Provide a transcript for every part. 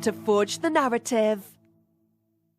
to forge the narrative.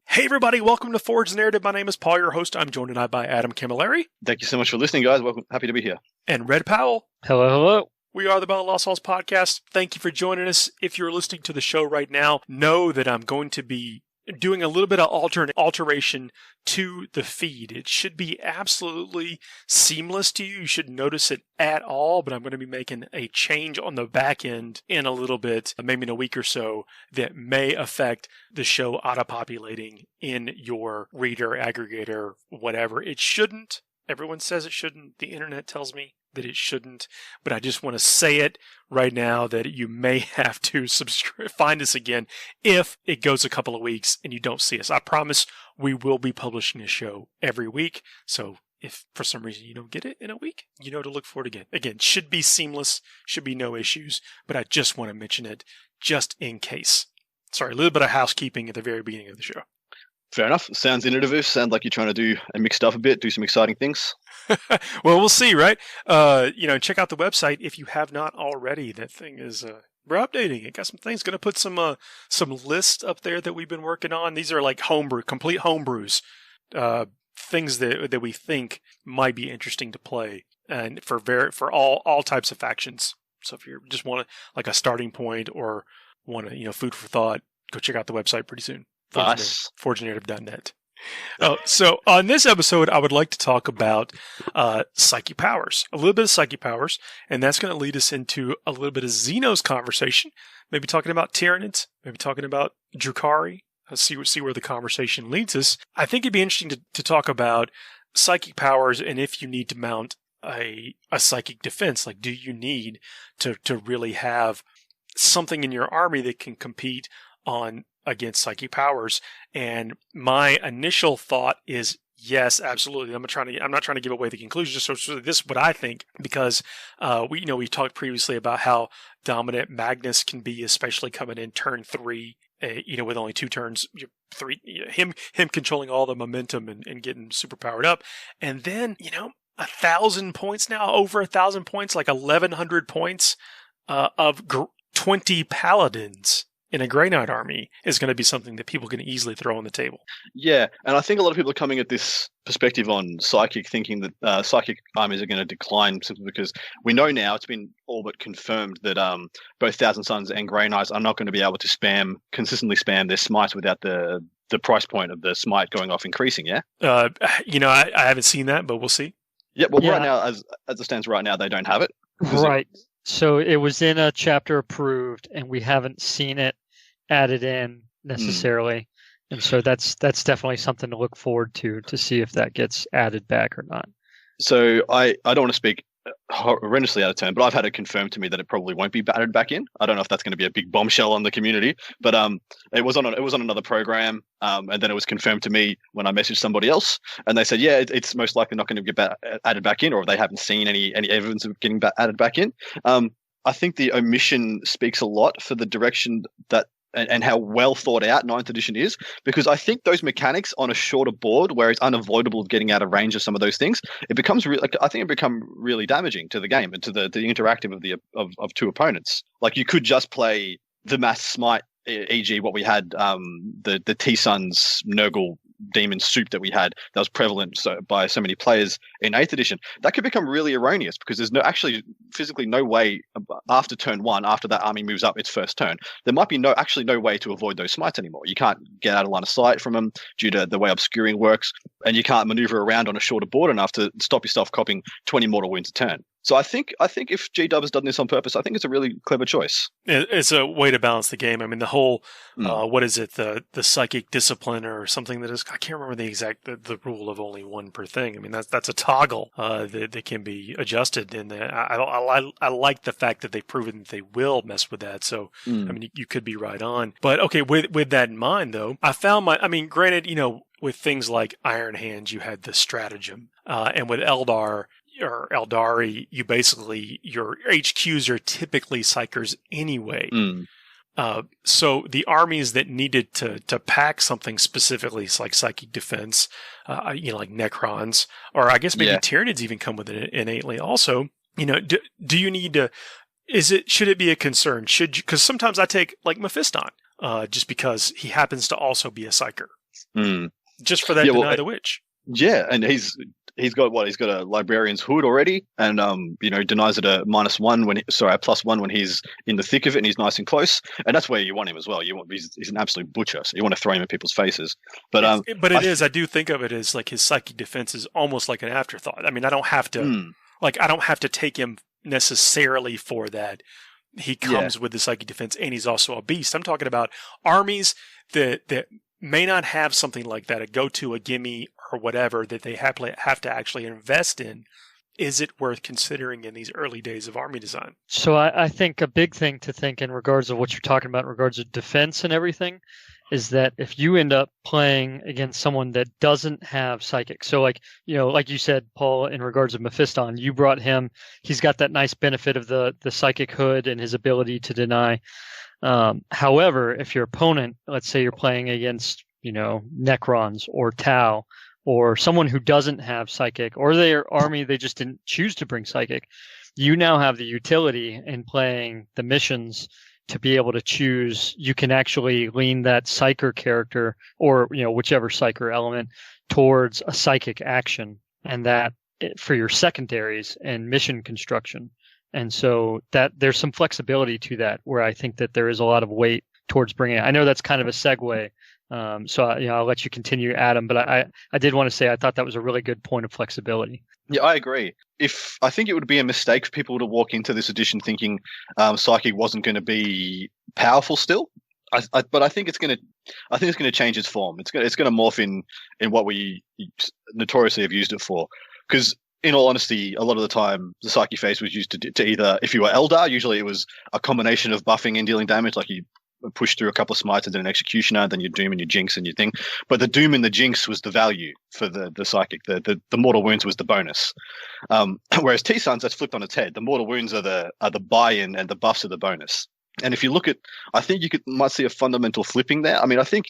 Hey everybody, welcome to Forge the Narrative. My name is Paul, your host. I'm joined tonight by Adam Camilleri. Thank you so much for listening, guys. Welcome. Happy to be here. And Red Powell. Hello, hello. We are the Battle of Lost Halls podcast. Thank you for joining us. If you're listening to the show right now, know that I'm going to be doing a little bit of alteration to the feed. It should be absolutely seamless to you. You shouldn't notice it at all, but I'm going to be making a change on the back end in a little bit, maybe in a week or so, that may affect the show auto-populating in your reader, aggregator, whatever. It shouldn't. Everyone says it shouldn't. The internet tells me that it shouldn't, but I just want to say it right now that you may have to find us again if it goes a couple of weeks and you don't see us. I promise we will be publishing a show every week, so if for some reason you don't get it in a week, you know to look for it again. Again, should be seamless, should be no issues, but I just want to mention it just in case. Sorry, a little bit of housekeeping at the very beginning of the show. Fair enough. Sounds innovative. Sounds like you're trying to do and mix stuff a bit, do some exciting things. Well, we'll see, right? Check out the website if you have not already. That thing is, we're updating it. Got some things. Going to put some lists up there that we've been working on. These are like complete homebrews, things that we think might be interesting to play, and for all types of factions. So if you just want like a starting point or want to food for thought, go check out the website pretty soon. ForgeNarrative.net. So on this episode, I would like to talk about psychic powers, a little bit of psychic powers, and that's going to lead us into a little bit of Xenos conversation, maybe talking about Tyranids, maybe talking about Drukhari. See where the conversation leads us. I think it'd be interesting to talk about psychic powers and if you need to mount a psychic defense. Like, do you need to really have something in your army that can compete against psychic powers? And my initial thought is yes, absolutely. I'm not trying to give away the conclusion. So this is what I think, because we talked previously about how dominant Magnus can be, especially coming in turn 3. With only 2 turns, him controlling all the momentum and getting super powered up, and then 1,000 points now, over 1,000 points, like 1,100 points of 20 paladins in a Grey Knight army is going to be something that people can easily throw on the table. Yeah, and I think a lot of people are coming at this perspective on psychic, thinking that psychic armies are going to decline simply because we know now, it's been all but confirmed that both Thousand Sons and Grey Knights are not going to be able to consistently spam their smites without the price point of the smite going off increasing, yeah? I haven't seen that, but we'll see. Yeah, well, right now, as it stands right now, they don't have it. Right. So it was in a chapter approved, and we haven't seen it added in necessarily. And so that's definitely something to look forward to see if that gets added back or not. So I don't want to speak horrendously out of turn, but I've had it confirmed to me that it probably won't be added back in. I don't know if that's going to be a big bombshell on the community, but it was on another program, and then it was confirmed to me when I messaged somebody else, and they said, yeah, it's most likely not going to get added back in, or they haven't seen any evidence of getting added back in. I think the omission speaks a lot for the direction that and how well thought out 9th edition is, because I think those mechanics on a shorter board where it's unavoidable getting out of range of some of those things, it becomes really damaging to the game and to the interactive of 2 opponents. Like, you could just play the mass smite, e.g. what we had, the T-Suns Nurgle demon soup that we had that was prevalent by so many players in 8th edition. That could become really erroneous because there's physically no way after turn 1, after that army moves up its first turn, there might be no way to avoid those smites anymore. You can't get out of line of sight from them due to the way obscuring works, and you can't maneuver around on a shorter board enough to stop yourself copping 20 mortal wounds a turn. So I think if G-Dub has done this on purpose, I think it's a really clever choice. It's a way to balance the game. I mean, the whole, what is it, the psychic discipline or something that is, I can't remember the rule of only 1 per thing. I mean, that's a toggle that can be adjusted. And I like the fact that they've proven that they will mess with that. So, I mean, you could be right on. But okay, with that in mind, though, I found granted, with things like Iron Hands, you had the stratagem. And with Eldar, or Eldari, your HQs are typically psychers anyway. So the armies that needed to pack something specifically, like psychic defense, like Necrons, or I guess maybe Tyranids even come with it innately also. Do you need to, should it be a concern? Because sometimes I take like Mephiston. just because he happens to also be a psyker. Mm. Just for that deny the witch. Yeah, and he's got what? He's got a librarian's hood already, and denies it a a +1 when he's in the thick of it and he's nice and close, and that's where you want him as well. He's an absolute butcher, so you want to throw him in people's faces. But I do think of it as like his psychic defense is almost like an afterthought. I mean, I don't have to take him necessarily for that. He comes with the psychic defense, and he's also a beast. I'm talking about armies that may not have something like that, a go-to, a gimme, or whatever that they have to actually invest in. Is it worth considering in these early days of army design? So I think a big thing to think in regards of what you're talking about in regards of defense and everything is that if you end up playing against someone that doesn't have psychic, so like you said, Paul, in regards of Mephiston, you brought him, he's got that nice benefit of the psychic hood and his ability to deny. However, if your opponent, let's say you're playing against, Necrons or Tau or someone who doesn't have psychic, or their army, they just didn't choose to bring psychic, you now have the utility in playing the missions to be able to choose. You can actually lean that psyker character or, whichever psyker element towards a psychic action, and that for your secondaries and mission construction. And so that there's some flexibility to that, where I think that there is a lot of weight towards bringing it. I know that's kind of a segue. So I'll let you continue, Adam, but I did want to say I thought that was a really good point of flexibility. Yeah, I agree. I think it would be a mistake for people to walk into this edition thinking psychic wasn't going to be powerful still. But I think it's going to change its form. It's going to morph in what we notoriously have used it for. Because in all honesty, a lot of the time the psychic phase was used to either, if you were Eldar, usually it was a combination of buffing and dealing damage, like you push through a couple of smites and then an executioner, then your doom and your jinx and your thing. But the doom and the jinx was the value for the psychic. The mortal wounds was the bonus. Whereas T-Suns, that's flipped on its head. The mortal wounds are the buy-in and the buffs are the bonus. And if you look at, I think might see a fundamental flipping there. I mean, I think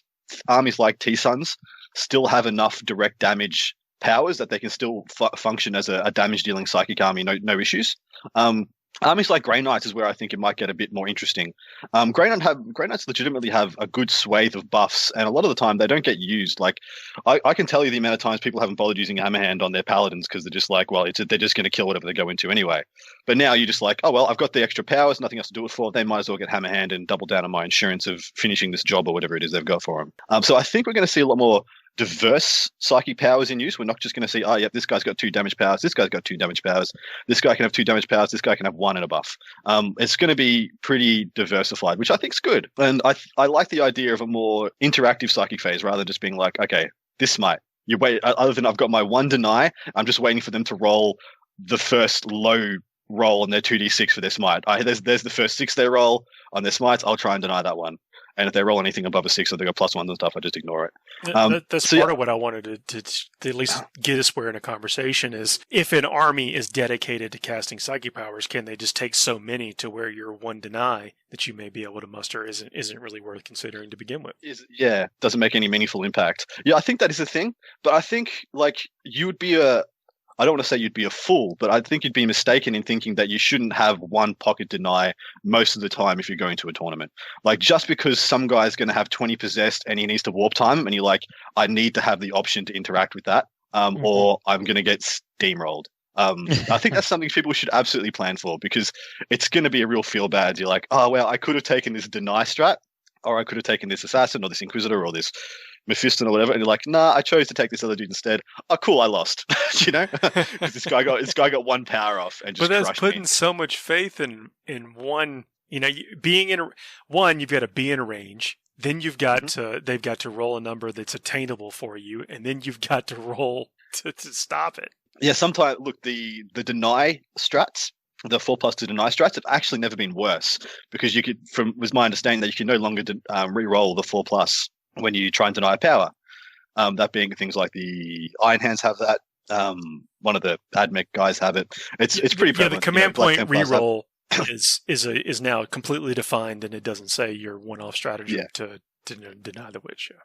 armies like T-Suns still have enough direct damage powers that they can still function as a damage dealing psychic army, no issues. Armies like Grey Knights is where I think it might get a bit more interesting. Grey Knights legitimately have a good swathe of buffs, and a lot of the time they don't get used. Like, I can tell you the amount of times people haven't bothered using Hammerhand on their paladins because they're just like, well, they're just going to kill whatever they go into anyway. But now you're just like, oh well, I've got the extra powers, nothing else to do it for. They might as well get Hammerhand and double down on my insurance of finishing this job or whatever it is they've got for them. So I think we're going to see a lot more diverse psychic powers in use. We're not just going to see, oh, yep, this guy's got 2 damage powers, this guy's got 2 damage powers, this guy can have 2 damage powers, this guy can have 1 and a buff. It's going to be pretty diversified, which I think is good. And I like the idea of a more interactive psychic phase rather than just being like, okay, this smite. You wait, other than I've got my 1 deny, I'm just waiting for them to roll the first low roll on their 2d6 for their smite. There's the first 6 they roll on their smites, I'll try and deny that one. And if they roll anything above a 6 or they got +1s and stuff, I just ignore it. That's part of what I wanted to at least get us where in a conversation is, if an army is dedicated to casting psychic powers, can they just take so many to where your 1 deny that you may be able to muster isn't really worth considering to begin with? Doesn't make any meaningful impact. Yeah, I think that is the thing. But I think you would be I don't want to say you'd be a fool, but I think you'd be mistaken in thinking that you shouldn't have 1 pocket deny most of the time if you're going to a tournament. Like, just because some guy's going to have 20 possessed and he needs to warp time, and you're like, I need to have the option to interact with that, or I'm going to get steamrolled. I think that's something people should absolutely plan for, because it's going to be a real feel bad. You're like, oh, well, I could have taken this deny strat, or I could have taken this assassin or this inquisitor or this Mephiston or whatever, and you're like, nah, I chose to take this other dude instead. Oh, cool, I lost. Because this guy got 1 power off and just crushed me. But that's putting so much faith in one. Being in one, you've got to be in range. Then you've got to they've got to roll a number that's attainable for you, and then you've got to roll to stop it. Yeah, sometimes look, the deny strats, the 4+2 deny strats have actually never been worse, because was my understanding that you can no longer re-roll the 4+ when you try and deny a power. That being things like the Iron Hands have that. One of the AdMech guys have it. It's pretty prevalent. Yeah, the command point reroll is now completely defined, and it doesn't say your one-off strategy to deny the witch. Yeah.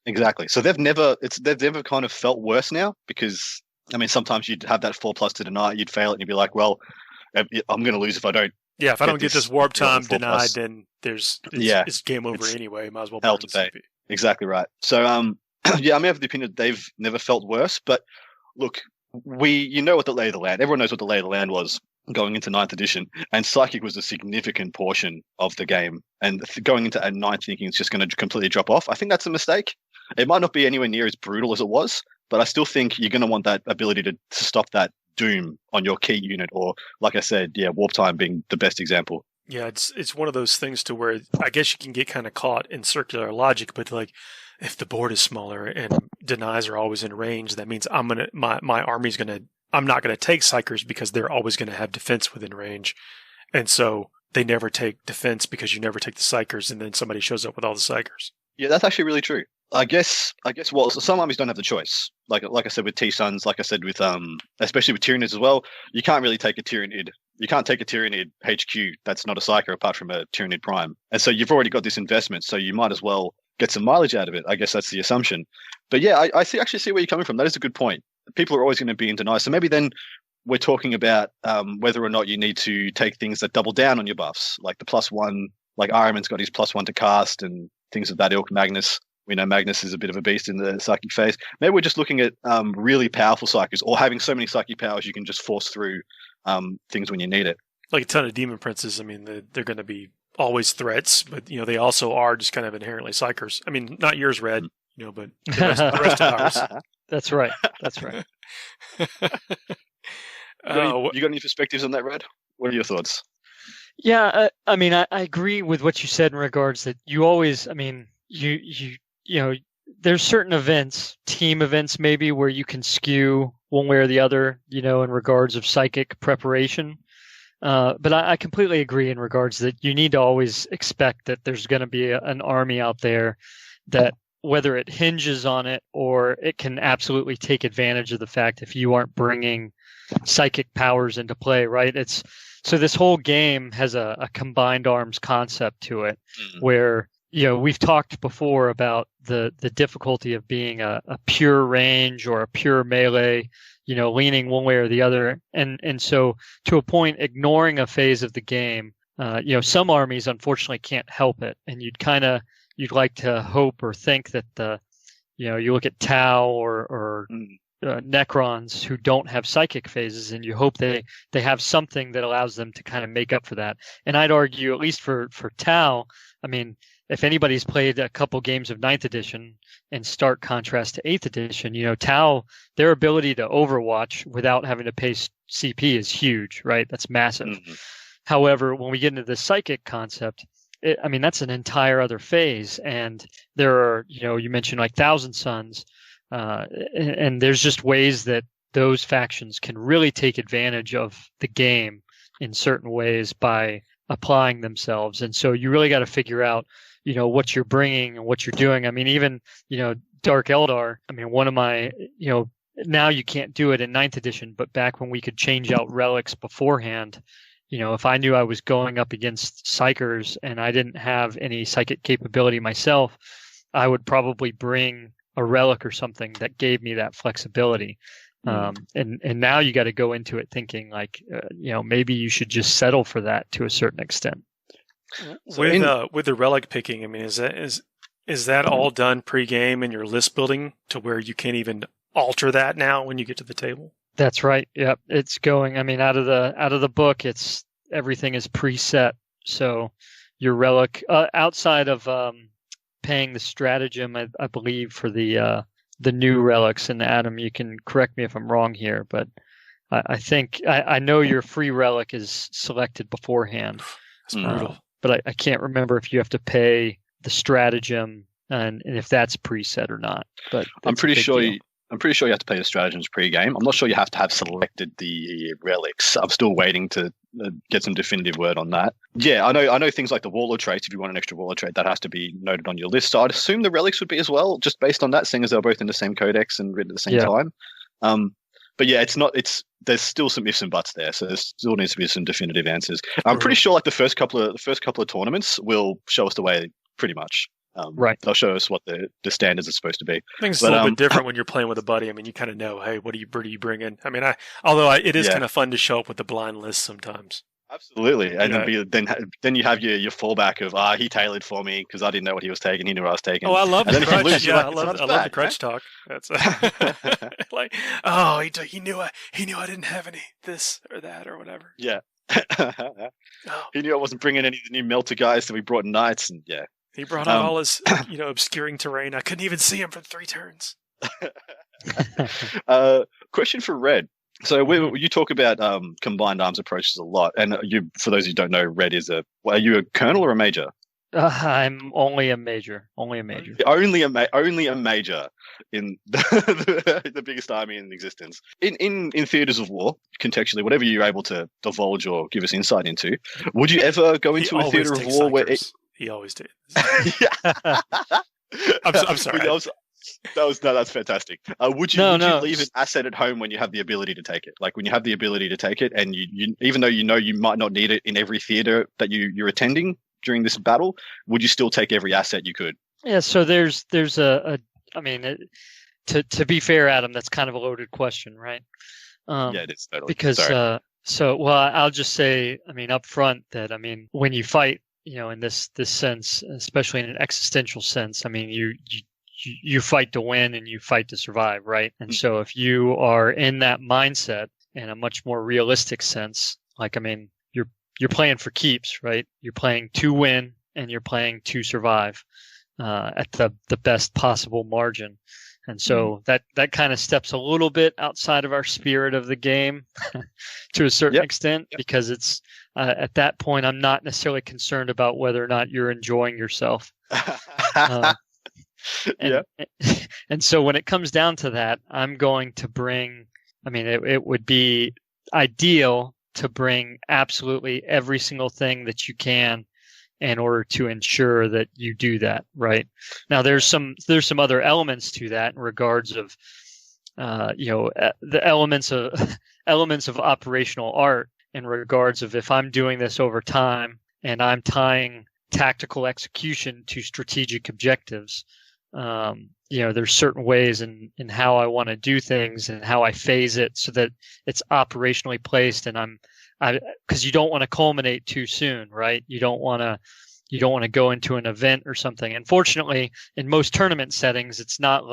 Exactly. So they've never kind of felt worse now, because I mean, sometimes you'd have that 4+ to deny, you'd fail it, and you'd be like, well, I'm going to lose if I don't Yeah, if I don't get this warp time denied, then it's game over anyway. Might as well hell burn to pay. CP. Exactly right. So yeah, I'm of the opinion that they've never felt worse. But look, you know what the lay of the land. Everyone knows what the lay of the land was going into 9th edition, and Psychic was a significant portion of the game. And going into a 9th, thinking it's just going to completely drop off. I think that's a mistake. It might not be anywhere near as brutal as it was, but I still think you're going to want that ability to stop that doom on your key unit, or like I said, warp time being the best example. Yeah, it's one of those things to where I guess you can get kind of caught in circular logic, but like if the board is smaller and denies are always in range, that means my army's I'm not gonna take psychers because they're always gonna have defense within range, and so they never take defense because you never take the psychers, and then somebody shows up with all the psychers. Yeah, that's actually really true. I guess. Well, some armies don't have the choice. Like I said with T-Suns, like I said with especially with Tyranids as well. You can't really take a Tyranid. You can't take a Tyranid HQ that's not a Psyker apart from a Tyranid Prime. And so you've already got this investment, so you might as well get some mileage out of it. I guess that's the assumption. But yeah, I actually see where you're coming from. That is a good point. People are always going to be in denial. So maybe then we're talking about whether or not you need to take things that double down on your buffs, like the +1, like Ironman's got his +1 to cast and things of that ilk. Magnus. We know Magnus is a bit of a beast in the psychic phase. Maybe we're just looking at really powerful psychics, or having so many psychic powers you can just force through things when you need it. Like a ton of demon princes. I mean, they're going to be always threats, but they also are just kind of inherently psychers. I mean, not yours, Red, but the rest of ours. That's right. That's right. You got any perspectives on that, Red? What are your thoughts? Yeah, I mean, I agree with what you said in regards that you always, I mean, there's certain events, team events maybe, where you can skew one way or the other, in regards of psychic preparation. But I completely agree in regards that you need to always expect that there's going to be an army out there that, whether it hinges on it or it can absolutely take advantage of the fact if you aren't bringing psychic powers into play, right? So this whole game has a combined arms concept to it, where we've talked before about the difficulty of being a pure range or a pure melee, leaning one way or the other. And so to a point, ignoring a phase of the game, some armies unfortunately can't help it. And you'd like to hope or think that you look at Tau or Necrons who don't have psychic phases, and you hope they have something that allows them to kind of make up for that. And I'd argue, at least for Tau, I mean, if anybody's played a couple games of 9th edition in stark contrast to 8th edition, Tau, their ability to overwatch without having to pay CP is huge, right? That's massive. Mm-hmm. However, when we get into the psychic concept, that's an entire other phase. And there are, you mentioned like Thousand Suns, and there's just ways that those factions can really take advantage of the game in certain ways by applying themselves. And so you really got to figure out, what you're bringing and what you're doing. I mean, even, Dark Eldar, one of my, now you can't do it in 9th edition, but back when we could change out relics beforehand, if I knew I was going up against psychers and I didn't have any psychic capability myself, I would probably bring a relic or something that gave me that flexibility. And now you got to go into it thinking like, maybe you should just settle for that to a certain extent. With the relic picking, is that all done pre-game in your list building to where you can't even alter that now when you get to the table? That's right. Yep, it's going. Out of the book, everything is preset. So your relic, outside of paying the stratagem, I believe for the new relics. And Adam, you can correct me if I'm wrong here, but I think I know your free relic is selected beforehand. That's brutal. But I can't remember if you have to pay the stratagem and if that's preset or not. But I'm pretty sure you have to pay the stratagems pre-game. I'm not sure you have to have selected the relics. I'm still waiting to get some definitive word on that. Yeah, I know things like the warlord traits. If you want an extra warlord trait, that has to be noted on your list. So I'd assume the relics would be as well, just based on that, seeing as they're both in the same codex and written at the same time. But yeah, there's still some ifs and buts there, so there still needs to be some definitive answers. I'm pretty sure like the first couple of tournaments will show us the way pretty much. Right. They'll show us what the standards are supposed to be. I think it's a little bit different when you're playing with a buddy. You kind of know, hey, where do you bring in? It is kind of fun to show up with the blind list sometimes. Absolutely, and then you have your fallback of he tailored for me because I didn't know what he was taking. He knew what I was taking. Oh, I love and the then if you crutch. lose, you're Yeah, like, I love the crutch talk. That's like, oh, he knew I didn't have any this or that or whatever. Yeah. Oh. He knew I wasn't bringing any of the new melter guys, so we brought knights, and yeah. He brought out all his obscuring terrain. I couldn't even see him for 3 turns. Question for Red. So you talk about combined arms approaches a lot, and for those who don't know, Red is are you a colonel or a major? I'm only a major. Only a major. Only a major in the biggest army in existence. In theaters of war, contextually, whatever you're able to divulge or give us insight into, would you ever go into a theater of war where he always did? I'm sorry. That's fantastic. Would you leave an asset at home when you have the ability to take it? Like when you have the ability to take it, and you even though you might not need it in every theater that you're attending during this battle, would you still take every asset you could? Yeah. So there's I mean, to be fair, Adam, that's kind of a loaded question, right? Yeah, it is totally. Because I'll just say, I mean, up front that when you fight, in this sense, especially in an existential sense, I mean, you fight to win and you fight to survive, right? And so if you are in that mindset in a much more realistic sense, like, you're playing for keeps, right? You're playing to win and you're playing to survive at the best possible margin. And so that kind of steps a little bit outside of our spirit of the game to a certain extent, because it's at that point, I'm not necessarily concerned about whether or not you're enjoying yourself. And so when it comes down to that, I'm going to bring, it would be ideal to bring absolutely every single thing that you can in order to ensure that you do that, right? Now there's some other elements to that in regards of the elements of operational art, in regards of if I'm doing this over time and I'm tying tactical execution to strategic objectives. There's certain ways in how I want to do things and how I phase it so that it's operationally placed, and because you don't want to culminate too soon, right? You don't want to go into an event or something. Unfortunately, in most tournament settings, it's not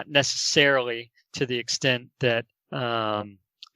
necessarily to the extent that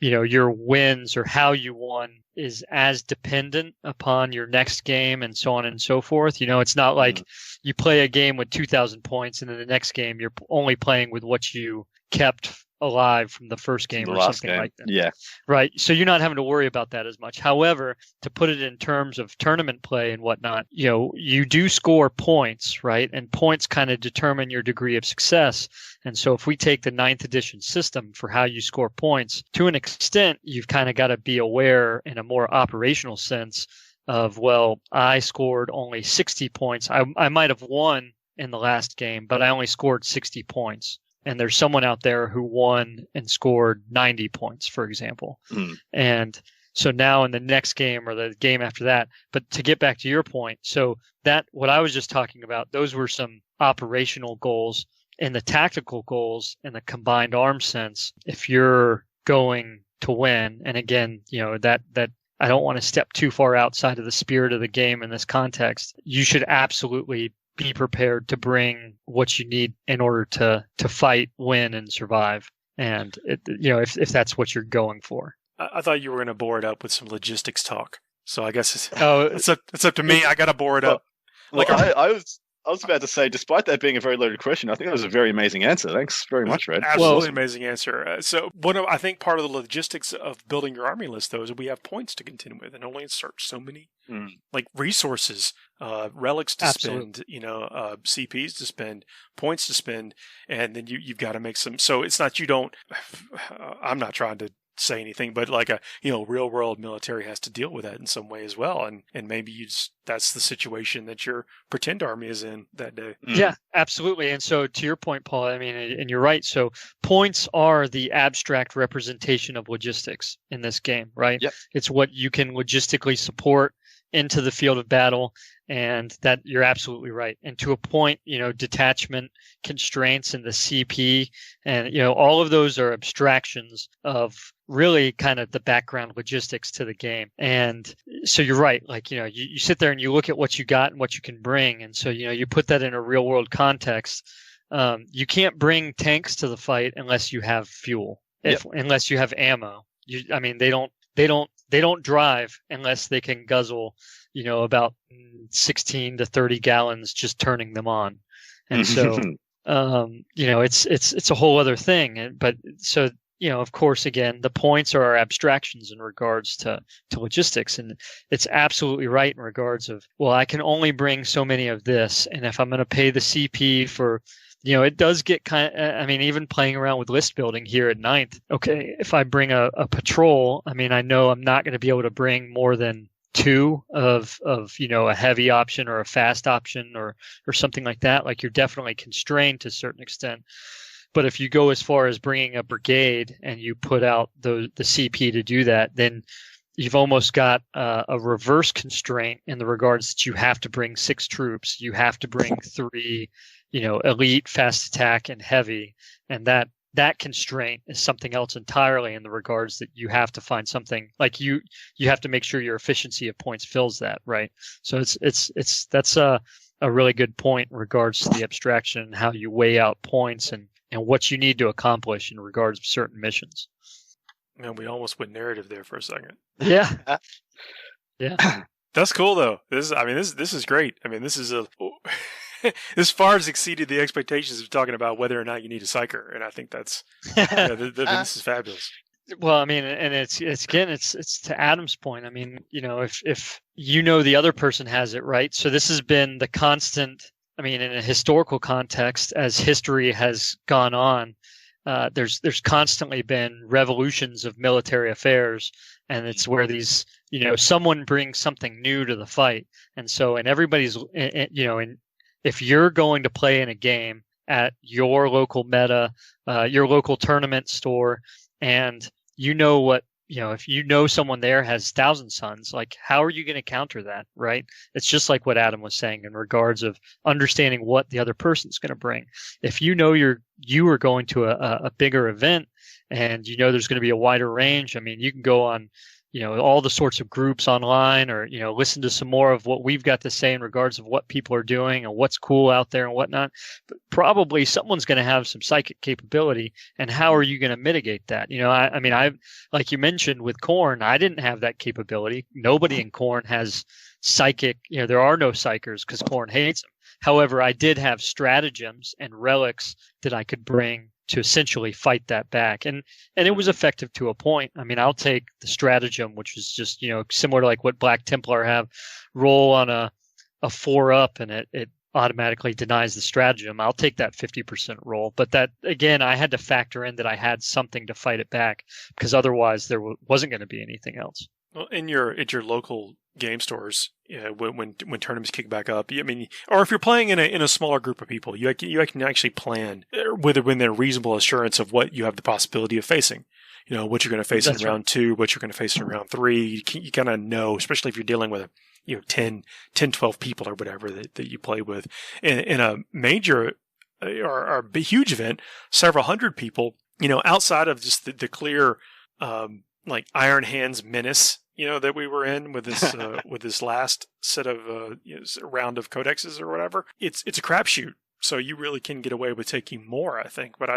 your wins or how you won is as dependent upon your next game and so on and so forth. It's not like you play a game with 2,000 points and then the next game you're only playing with what you kept alive from the first game or something like that. Yeah. Right. So you're not having to worry about that as much. However, to put it in terms of tournament play and whatnot, you do score points, right? And points kind of determine your degree of success. And so if we take the 9th edition system for how you score points, to an extent, you've kind of got to be aware in a more operational sense of, well, I scored only 60 points. I might have won in the last game, but I only scored 60 points. And there's someone out there who won and scored 90 points, for example. And so now in the next game or the game after that, but to get back to your point, so that what I was just talking about, those were some operational goals. In the tactical goals in the combined arms sense, if you're going to win, and again, that I don't want to step too far outside of the spirit of the game in this context, you should absolutely be prepared to bring what you need in order to fight, win, and survive. And if that's what you're going for. I thought you were going to bore it up with some logistics talk. So I guess it's up to me. I got to bore it up. I was about to say, despite that being a very loaded question, I think that was a very amazing answer. Thanks very much, Red. Absolutely amazing answer. So I think part of the logistics of building your army list, though, is we have points to contend with and only insert so many resources, relics to spend, CPs to spend, points to spend, and then you've got to make some. So it's not I'm not trying to say anything, but like real world military has to deal with that in some way as well, and maybe that's the situation that your pretend army is in that day. Yeah, absolutely. And so to your point, Paul, and you're right. So points are the abstract representation of logistics in this game, right? Yep. It's what you can logistically support into the field of battle, and that you're absolutely right. And to a point, detachment constraints and the CP, and all of those are abstractions of really kind of the background logistics to the game. And so you're right. Like, you sit there and you look at what you got and what you can bring. And so, you put that in a real world context. You can't bring tanks to the fight unless you have fuel, unless you have ammo. They don't drive unless they can guzzle, about 16 to 30 gallons just turning them on. And so, it's a whole other thing. But so, of course, again, the points are our abstractions in regards to logistics. And it's absolutely right in regards of, well, I can only bring so many of this. And if I'm going to pay the CP for, it does get even playing around with list building here at Ninth. Okay, if I bring a patrol, I know I'm not going to be able to bring more than 2 of a heavy option or a fast option or something like that. Like, you're definitely constrained to a certain extent. But if you go as far as bringing a brigade and you put out the CP to do that, then you've almost got a reverse constraint in the regards that you have to bring 6 troops. You have to bring 3, elite, fast attack, and heavy. And that constraint is something else entirely in the regards that you have to find something like you have to make sure your efficiency of points fills that, right? So that's a really good point in regards to the abstraction and how you weigh out points and what you need to accomplish in regards to certain missions. Man, we almost went narrative there for a second. Yeah. Yeah. That's cool though. This is great. This is this far has exceeded the expectations of talking about whether or not you need a psyker, and I think that's this is fabulous. Well, and it's to Adam's point. If the other person has it, right? So this has been the constant. In a historical context, as history has gone on, there's constantly been revolutions of military affairs, and it's where these, someone brings something new to the fight, and so everybody's, if you're going to play in a game at your local meta, your local tournament store, and if someone there has Thousand Suns, like, how are you going to counter that, right? It's just like what Adam was saying in regards of understanding what the other person's going to bring. If you are going to a bigger event and there's going to be a wider range, you can go on all the sorts of groups online or, listen to some more of what we've got to say in regards of what people are doing and what's cool out there and whatnot. But probably someone's going to have some psychic capability. And how are you going to mitigate that? I like you mentioned with Khorne, I didn't have that capability. Nobody in Khorne has psychic, there are no psychers because Khorne hates them. However, I did have stratagems and relics that I could bring to essentially fight that back. And it was effective to a point. I'll take the stratagem, which is just, similar to like what Black Templar have, roll on a 4-up and it automatically denies the stratagem. I'll take that 50% roll. But that, again, I had to factor in that I had something to fight it back because otherwise there wasn't going to be anything else. Well, at your local game stores, when tournaments kick back up, or if you're playing in a smaller group of people, you can actually plan within a reasonable assurance of what you have the possibility of facing. What you're going to face in round 2, what you're going to face in round 3. You kind of know, especially if you're dealing with 10, 12 people or whatever that you play with. In a major or a huge event, several hundred people, outside of just the clear like Iron Hands menace, that we were in with this with this last set of round of codexes or whatever. It's a crapshoot. So you really can get away with taking more, I think. But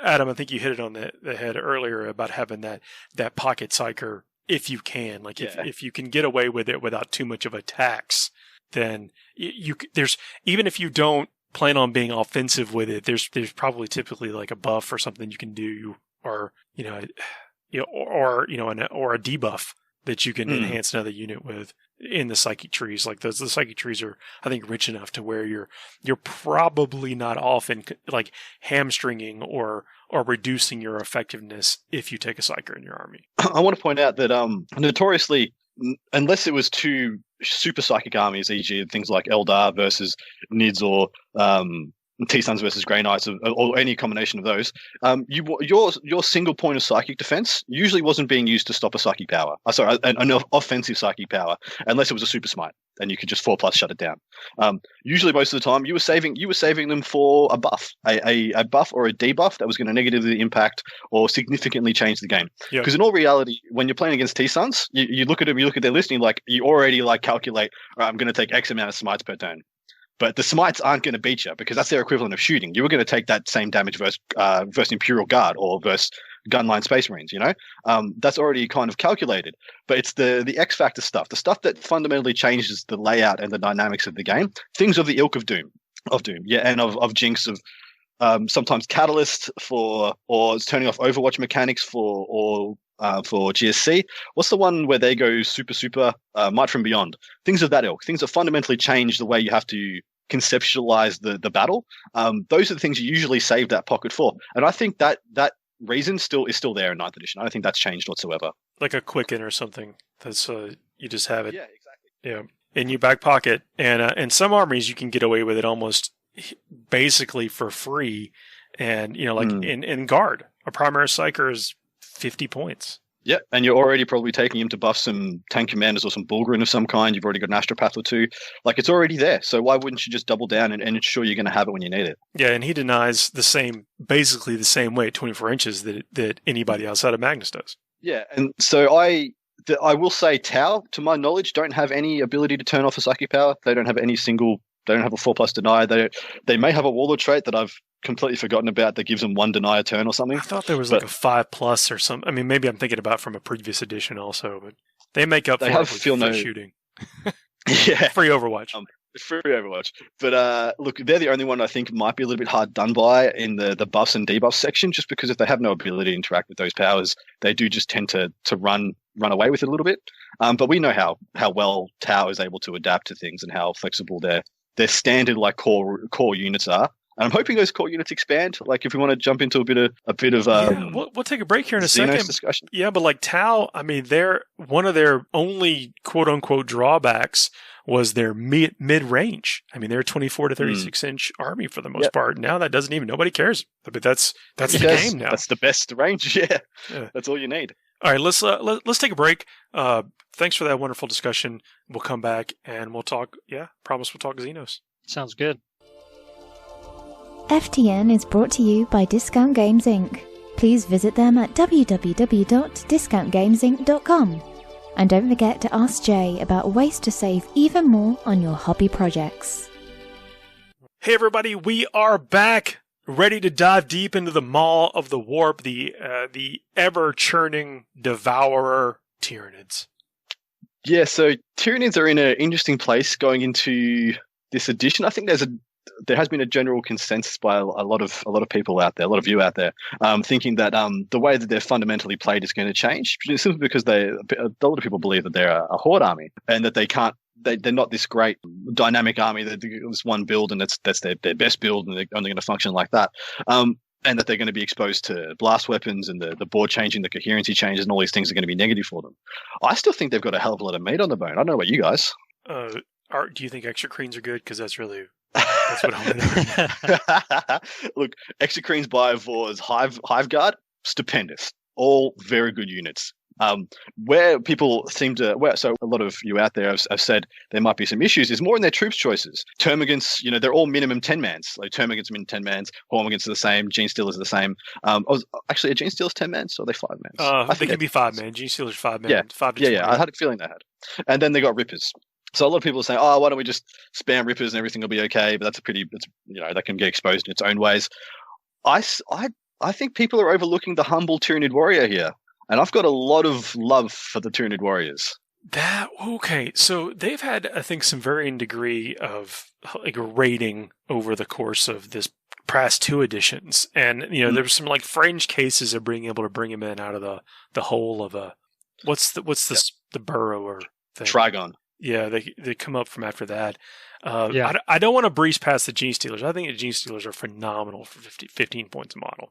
Adam, I think you hit it on the head earlier about having that pocket psyker if you can. Like if you can get away with it without too much of a tax, then there's, even if you don't plan on being offensive with it, there's probably typically like a buff or something you can do, or or a debuff that you can enhance another unit with in the psychic trees. Like the psychic trees are, I think, rich enough to where you're probably not often like hamstringing or reducing your effectiveness if you take a psyker in your army. I want to point out that notoriously, unless it was two super psychic armies, e.g. things like Eldar versus Nids or T-Suns versus Grey Knights, or any combination of those, your single point of psychic defense usually wasn't being used to stop a psychic power. An offensive psychic power, unless it was a super smite, and you could just 4+ shut it down. Usually, most of the time, you were saving them for a buff, a buff or a debuff that was going to negatively impact or significantly change the game. Because in all reality, when you're playing against T-Suns, you look at them, you look at their listing, like you already calculate, all right, I'm going to take X amount of smites per turn. But the smites aren't going to beat you because that's their equivalent of shooting. You were going to take that same damage versus Imperial Guard or versus Gunline Space Marines, That's already kind of calculated. But it's the X Factor stuff, the stuff that fundamentally changes the layout and the dynamics of the game. Things of the ilk of Doom. And of Jinx, of sometimes Catalyst or turning off Overwatch mechanics for GSC. What's the one where they go super Might from Beyond? Things of that ilk. Things that fundamentally change the way you have to conceptualize the battle. Those are the things you usually save that pocket for. And I think that reason is still there in 9th edition. I don't think that's changed whatsoever. Like a Quicken or something. That's you just have it. Yeah, exactly. Yeah, in your back pocket. And in some armies you can get away with it almost basically for free. And in Guard, a primary psyker is 50 points. Yeah, and you're already probably taking him to buff some tank commanders or some Bullgrin of some kind. You've already got an Astropath or two. It's already there. So why wouldn't you just double down and ensure you're going to have it when you need it? Yeah, and he denies basically the same way at 24 inches that anybody outside of Magnus does. Yeah, and so I will say Tau, to my knowledge, don't have any ability to turn off a psychic power. They don't have any they don't have a 4+ deny. They may have a Warlord trait that I've completely forgotten about that gives them 1 deny a turn or something. I thought there was a 5+ or something. I mean, maybe I'm thinking about from a previous edition also, but they make up for it with shooting. Yeah. Free Overwatch. Free Overwatch. But look, they're the only one I think might be a little bit hard done by in the buffs and debuffs section, just because if they have no ability to interact with those powers, they do just tend to run away with it a little bit. But we know how well Tau is able to adapt to things and how flexible their standard core units are. And I'm hoping those core units expand. If we want to jump into a bit of we'll take a break here in a second. Discussion. Yeah, but Tau, I mean, one of their only quote unquote drawbacks was their mid range. I mean, they're a 24 to 36 inch army for the most part. Now that nobody cares. But that's the game now. That's the best range. Yeah. That's all you need. All right, let's take a break. Thanks for that wonderful discussion. We'll come back and we'll talk. Yeah, promise we'll talk Xenos. Sounds good. FTN is brought to you by Discount Games Inc. Please visit them at www.discountgamesinc.com. And don't forget to ask Jay about ways to save even more on your hobby projects. Hey everybody, we are back, ready to dive deep into the Maw of the Warp, the ever-churning devourer Tyranids. Yeah, so Tyranids are in an interesting place going into this edition. I think there has been a general consensus by a lot of people out there, a lot of you out there, thinking that the way that they're fundamentally played is going to change, simply because a lot of people believe that they're a horde army and that they're not this great dynamic army that there's one build and that's their best build and they're only going to function like that. And that they're going to be exposed to blast weapons and the board changing, the coherency changes, and all these things are going to be negative for them. I still think they've got a hell of a lot of meat on the bone. I don't know about you guys. Do you think Exocrines are good? Because that's what I want to know. Look, Exocrines, Biovores, Hive Guard, stupendous. All very good units. Where people so a lot of you out there have said there might be some issues is more in their troops choices. Termagants, they're all minimum 10-mans. Termagants minimum 10-mans, Hormagants are the same, Gene Stealers are the same. Actually, are Gene Stealers 10-mans or are they 5-mans? They can be 5-man. Gene Stealers 5-man. Yeah, 5 to 20. I had a feeling they had. And then they got Rippers. So a lot of people are saying, "Oh, why don't we just spam Rippers and everything will be okay?" But that can get exposed in its own ways. I think people are overlooking the humble Tyranid warrior here, and I've got a lot of love for the Tyranid warriors. So they've had, I think, some varying degree of rating over the course of this past 2 editions, and there were some fringe cases of being able to bring him in out of the hole of a the burrow or thing. Trigon. Yeah, they come up from after that. I don't want to breeze past the Gene Stealers. I think the Gene Stealers are phenomenal for 15 points a model.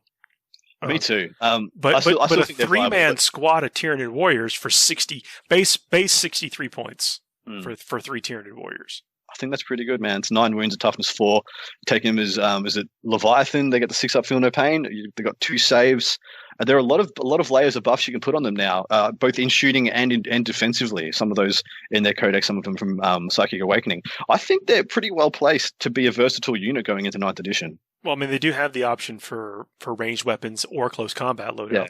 Me too. But a 3-man squad of Tyranid warriors for 60 base 63 points for 3 Tyranid warriors. I think that's pretty good, man. It's 9 wounds, a toughness 4. Take him as is it Leviathan? They get the 6 up, feel no pain. They got 2 saves. There are a lot of layers of buffs you can put on them now, both in shooting and defensively. Some of those in their codex, some of them from Psychic Awakening. I think they're pretty well placed to be a versatile unit going into 9th edition. Well, I mean, they do have the option for ranged weapons or close combat loadouts. Yeah.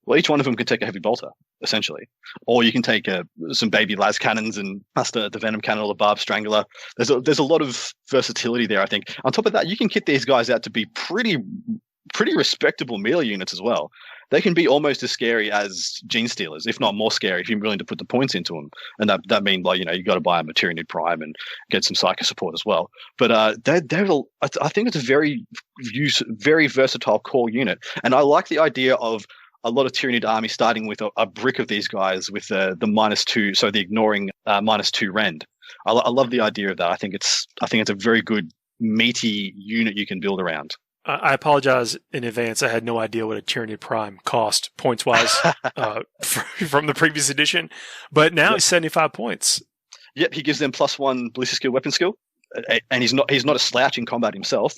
Well, each one of them can take a heavy bolter, essentially. Or you can take some baby las cannons and the venom cannon or the barb strangler. There's a lot of versatility there, I think. On top of that, you can kit these guys out to be pretty respectable melee units as well. They can be almost as scary as Gene Stealers, if not more scary, if you're willing to put the points into them. And that means, like, you got to buy a Tyranid Prime and get some Psycho support as well. But I think it's a very versatile core unit. And I like the idea of a lot of Tyranid army starting with a brick of these guys with the -2, so the ignoring -2 rend. I love the idea of that. I think it's a very good meaty unit you can build around. I apologize in advance. I had no idea what a Tyranid Prime cost points-wise from the previous edition. But now he's 75 points. Yep, he gives them +1 ballistic skill, weapon skill. And he's not a slouch in combat himself,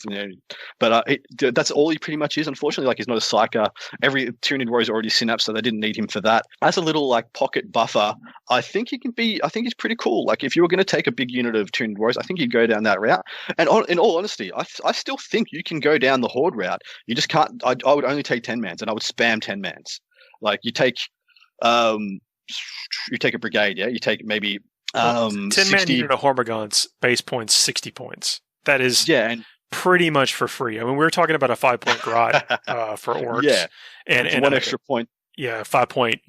but that's all he pretty much is. Unfortunately, like, he's not a psyker. Every Tyranid warrior's already synapsed, so they didn't need him for that. As a little like pocket buffer, I think he's pretty cool. Like, if you were going to take a big unit of Tyranid warriors, I think you'd go down that route. And in all honesty, I still think you can go down the horde route. You just can't. I would only take 10-mans, and I would spam 10-mans. Like, you take a brigade, yeah. You take maybe. 10-man unit of Hormagaunts, base points 60 points. That is pretty much for free. I mean, we were talking about a 5-point grot for orcs. Yeah, and one extra point. Yeah, 5-point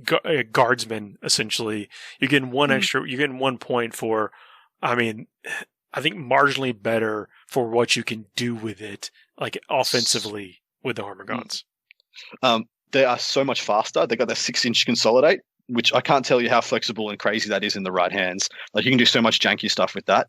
guardsman, essentially. You're getting one extra. You're getting 1 point for. I mean, I think marginally better for what you can do with it, like offensively with the Hormagaunts. They are so much faster. They got that 6-inch consolidate, which I can't tell you how flexible and crazy that is in the right hands. Like, you can do so much janky stuff with that.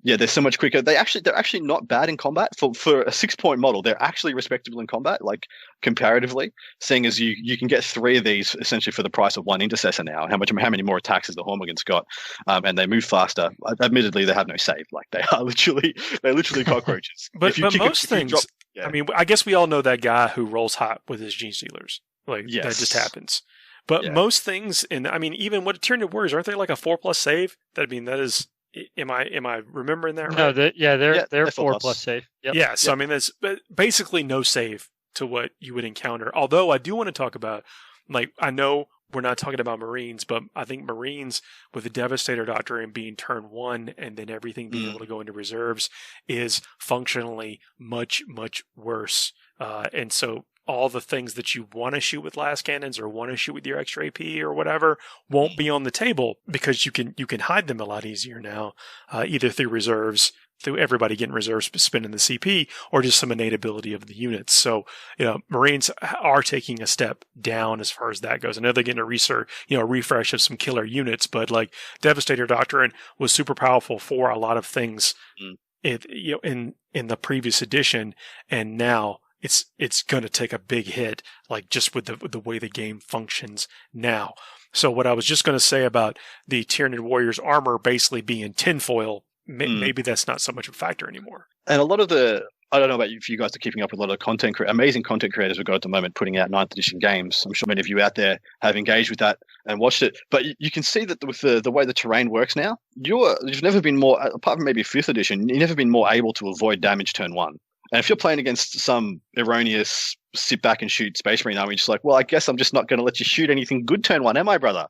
They're so much quicker. They're actually not bad in combat for a 6-point model. They're actually respectable in combat, like, comparatively. Seeing as you can get 3 of these essentially for the price of 1 intercessor now. How many more attacks has the Hormagaunts got? And they move faster. Admittedly, they have no save. Like, they're literally cockroaches. but most things. I mean, I guess we all know that guy who rolls hot with his Gene Stealers. Like, that just happens. But most things, even what Tyranid warriors, aren't they like a 4+ save? That is. Am I remembering that right? No, they're 4+ save. Yep. Yeah, so I mean, that's basically no save to what you would encounter. Although I do want to talk about, like, I know we're not talking about Marines, but I think Marines with the Devastator Doctrine being turn 1 and then everything being able to go into reserves is functionally much, much worse. And so all the things that you want to shoot with las cannons or want to shoot with your extra AP or whatever won't be on the table because you can hide them a lot easier now, either through reserves, through everybody getting reserves spending the CP, or just some innate ability of the units. So, Marines are taking a step down as far as that goes. I know they're getting a refresh of some killer units, but like Devastator Doctrine was super powerful for a lot of things in the previous edition, and now it's going to take a big hit, like just with the way the game functions now. So what I was just going to say about the Tyranid Warriors armor basically being tinfoil, maybe that's not so much of a factor anymore. And a lot of I don't know about if you guys are keeping up with a lot of amazing content creators we've got at the moment putting out 9th edition games. I'm sure many of you out there have engaged with that and watched it. But you can see that with the way the terrain works now, you've never been more, apart from maybe 5th edition, you've never been more able to avoid damage turn 1. And if you're playing against some erroneous sit back and shoot Space Marine army, you're just like, well, I guess I'm just not going to let you shoot anything good turn 1, am I, brother?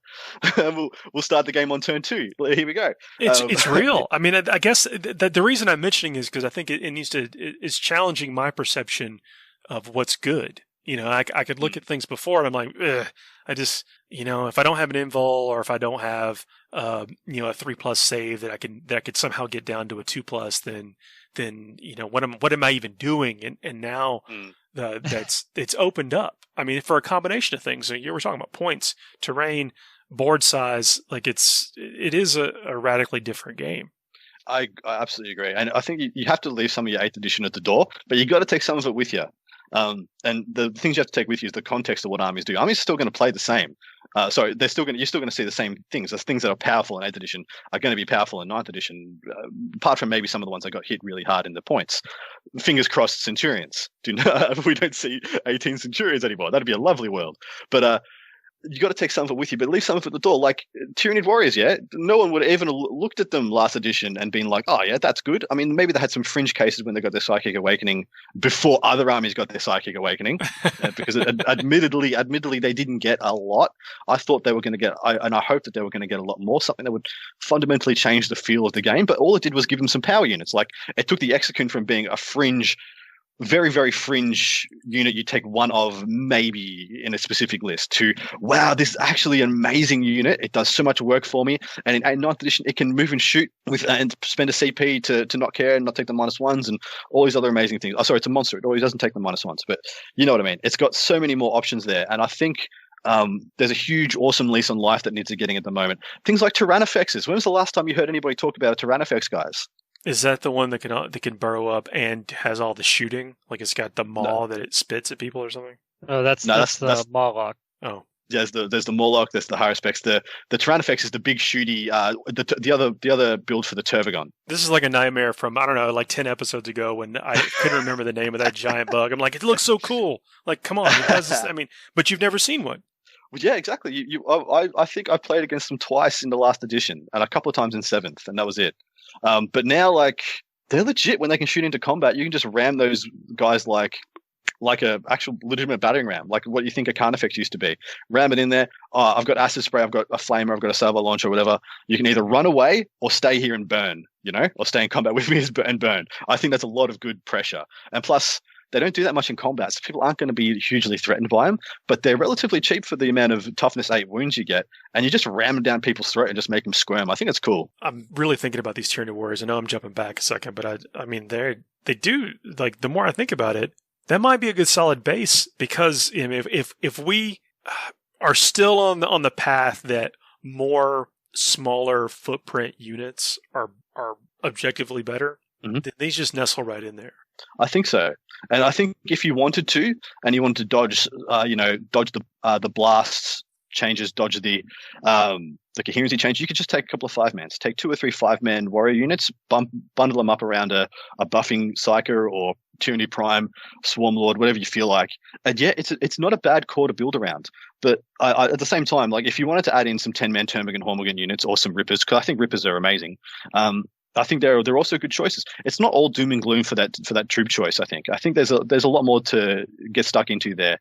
we'll start the game on turn 2. Here we go. It's real. I mean, I guess that the reason I'm mentioning is because I think it's challenging my perception of what's good. I could look at things before and I'm like, ugh, I just, if I don't have an invul or if I don't have, a 3+ save that I could somehow get down to a 2+, then what am I even doing? And now it's opened up. I mean, for a combination of things. You were talking about points, terrain, board size. Like it is a radically different game. I absolutely agree, and I think you have to leave some of your 8th edition at the door, but you got to take some of it with you. And the things you have to take with you is the context of what armies do. Armies are still going to play the same. You're still going to see the same things. There's things that are powerful in 8th edition are going to be powerful in 9th edition, apart from maybe some of the ones that got hit really hard in the points. Fingers crossed, Centurions. We don't see 18 Centurions anymore. That'd be a lovely world. But you got to take some of it with you, but leave some of it at the door. Like Tyranid Warriors, yeah? No one would have even looked at them last edition and been like, oh, yeah, that's good. I mean, maybe they had some fringe cases when they got their Psychic Awakening before other armies got their Psychic Awakening, because admittedly, they didn't get a lot. I thought they were going to get, and I hoped that they were going to get a lot more, something that would fundamentally change the feel of the game, but all it did was give them some power units. Like, it took the Execune from being a fringe, very, very fringe unit you take one of maybe in a specific list to, wow, this is actually an amazing unit. It does so much work for me. And in 9th edition, it can move and shoot with and spend a CP to not care and not take the -1s and all these other amazing things. Oh, sorry, it's a monster. It always doesn't take the -1s, but you know what I mean. It's got so many more options there. And I think there's a huge, awesome lease on life that needs a getting at the moment. Things like Tyrannifexes. When was the last time you heard anybody talk about a Tyrannifex, guys? Is that the one that can burrow up and has all the shooting? Like it's got the maw that it spits at people or something? Oh, that's the Mawlock. Oh. There's the Morlock, there's the Haruspex. The Tyrannifex is the big shooty, the other build for the Turvagon. This is like a nightmare from, I don't know, like 10 episodes ago when I couldn't remember the name of that giant bug. I'm like, it looks so cool. Like, come on, it does this. I mean, but you've never seen one. Well, yeah, exactly. I think I played against them twice in the last edition and a couple of times in 7th, and that was it. But now, like, they're legit when they can shoot into combat. You can just ram those guys like a actual legitimate battering ram, like what you think a Carnifex used to be. Ram it in there. Oh, I've got acid spray, I've got a flamer, I've got a salvo launcher, whatever. You can either run away or stay here and burn, or stay in combat with me and burn. I think that's a lot of good pressure. And plus, they don't do that much in combat, so people aren't going to be hugely threatened by them, but they're relatively cheap for the amount of toughness 8 wounds you get, and you just ram them down people's throat and just make them squirm. I think it's cool. I'm really thinking about these Tyranid Warriors. I know I'm jumping back a second, but I mean, they do, like, the more I think about it, that might be a good solid base, because if we are still on the path that more smaller footprint units are objectively better, then these just nestle right in there. I think so, and I think if you wanted to, and you wanted to dodge the blasts changes, dodge the coherency change, you could just take a couple of 5-mans, take 2 or 3 5-man warrior units, bundle them up around a buffing Psyker or Tyranny Prime, Swarm Lord, whatever you feel like. And yeah, it's not a bad core to build around. But I, at the same time, like, if you wanted to add in some 10-man Termagant Hormigant units or some Rippers, because I think Rippers are amazing. I think they're also good choices. It's not all doom and gloom for that troop choice. I think there's a lot more to get stuck into there.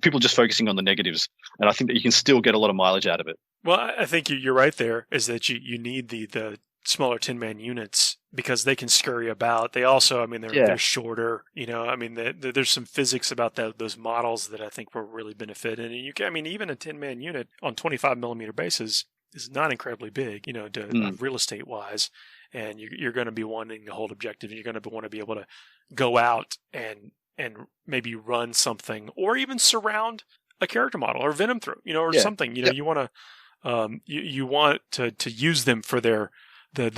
People just focusing on the negatives, and I think that you can still get a lot of mileage out of it. Well, I think you're right there. Is that you need the smaller 10-man units because they can scurry about. They also, I mean, they're shorter. I mean, there's some physics about those models that I think will really benefit. And even a 10-man unit on 25 millimeter bases is not incredibly big. Real estate wise. And you're going to be wanting to hold objective, and you're going to want to be able to go out and maybe run something, or even surround a character model or venom through, or something. You want to you want to use them for the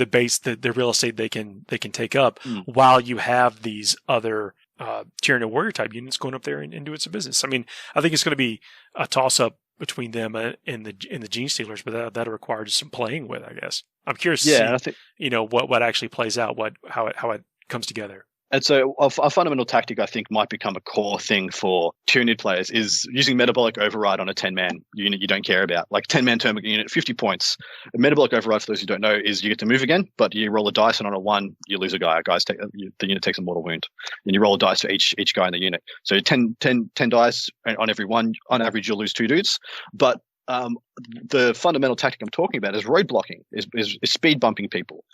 base, the real estate they can take up, while you have these other Tyranid Warrior type units going up there and doing some business. I mean, I think it's going to be a toss up between them and the Gene Stealers, but that'll require just some playing with, I guess. I'm curious to see, I think, what actually plays out, how it comes together. And so a fundamental tactic I think might become a core thing for Tyranid players is using Metabolic Override on a 10-man unit you don't care about. Like 10-man Termagant unit, 50 points. A Metabolic Override, for those who don't know, is you get to move again, but you roll a dice, and on a 1, you lose a guy. The unit takes a mortal wound. And you roll a dice for each guy in the unit. So 10 dice on every 1. On average, you'll lose 2 dudes. But the fundamental tactic I'm talking about is road blocking, is speed bumping people.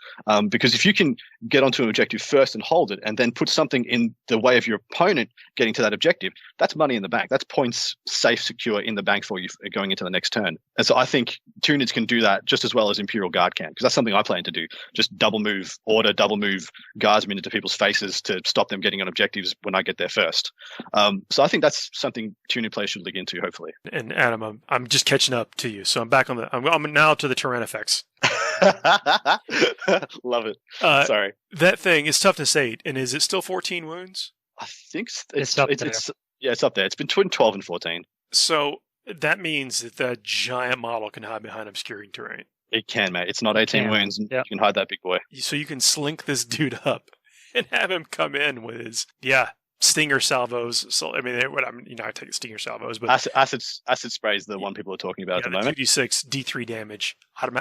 Because if you can get onto an objective first and hold it, and then put something in the way of your opponent getting to that objective, that's money in the bank. That's points safe, secure in the bank for you going into the next turn. And so I think Tyranids can do that just as well as Imperial Guard can, because that's something I plan to do. Just double move guardsmen into people's faces to stop them getting on objectives when I get there first. So I think that's something Tyranid players should look into, hopefully. And Adam, I'm just catching up to you. So I'm back on I'm now to the Tyrannifex. Love it. Sorry. That thing is toughness 8, and is it still 14 wounds? I think It's up there. It's up there. It's between 12 and 14. So that means that the giant model can hide behind obscuring terrain. It can, mate. It's not 18 wounds. Yep. You can hide that big boy. So you can slink this dude up and have him come in with his stinger salvos. So I mean, I take stinger salvos, but acid spray is the one people are talking about at the moment. 2d6 D3 damage,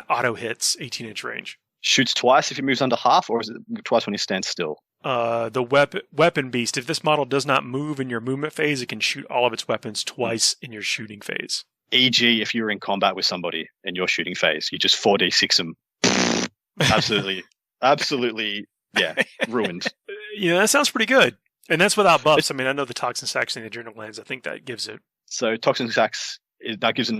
auto hits, 18-inch range. Shoots twice if he moves under half, or is it twice when he stands still? The weapon beast. If this model does not move in your movement phase, it can shoot all of its weapons twice in your shooting phase. E.g., if you're in combat with somebody in your shooting phase, you just 4d6 them. absolutely, yeah, ruined. That sounds pretty good. And that's without buffs. I mean, I know the toxin sacks and the adrenal glands. I think that gives it. So toxin sacks, that gives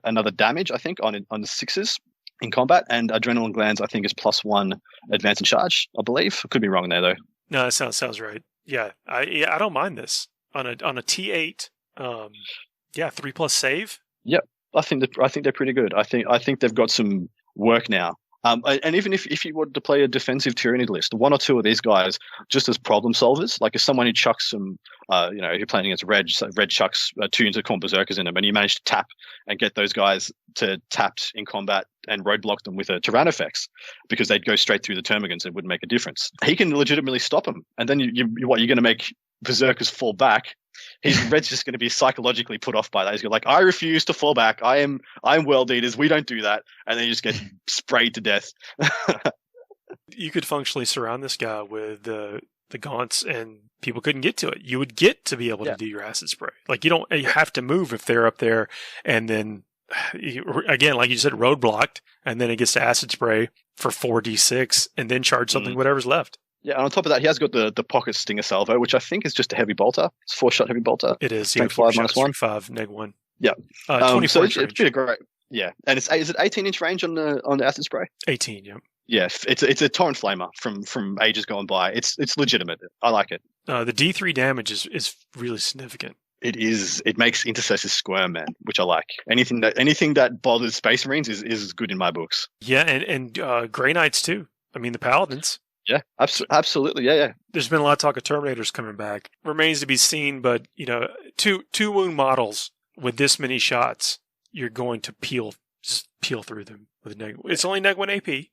another damage, I think, on the sixes in combat, and adrenal glands, I think, is +1 advance and charge, I believe. I could be wrong there, though. No, that sounds right. Yeah, I don't mind this. On a T8, 3+ save. Yep, I think they're pretty good. I think they've got some work now. And even if you wanted to play a defensive Tyranid list, one or two of these guys just as problem solvers, like if someone who chucks some, you're playing against Red, so Red chucks 2 Intercorn Berserkers in them, and you manage to tap and get those guys to tapped in combat and roadblock them with a Tyrannofex because they'd go straight through the Termagants, it wouldn't make a difference. He can legitimately stop them, and then you're going to make Berserkers fall back. Red's just going to be psychologically put off by that. He's going like, I refuse to fall back. I'm World Eaters. We don't do that. And then you just get sprayed to death. You could functionally surround this guy with the gaunts and people couldn't get to it. You would get to be able to do your acid spray. Like you have to move if they're up there, and then again, like you said, roadblocked, and then it gets to acid spray for 4d6 and then charge something whatever's left. Yeah, and on top of that, he has got the pocket stinger salvo, which I think is just a heavy bolter. It's 4-shot heavy bolter. It is. Strength 5 -1. 5, -1. Yeah. 24 so inch it's pretty great. Yeah, and is it 18-inch range on the acid spray? 18. Yeah. Yeah, it's a torrent flamer from ages gone by. It's legitimate. I like it. The D3 damage is really significant. It is. It makes intercessors squirm, man, which I like. Anything that bothers Space Marines is good in my books. Yeah, and Grey Knights too. I mean, the Paladins. Yeah, absolutely. Yeah. There's been a lot of talk of Terminators coming back. Remains to be seen, but two wound models with this many shots, you're going to peel through them with it's only neg 1 AP,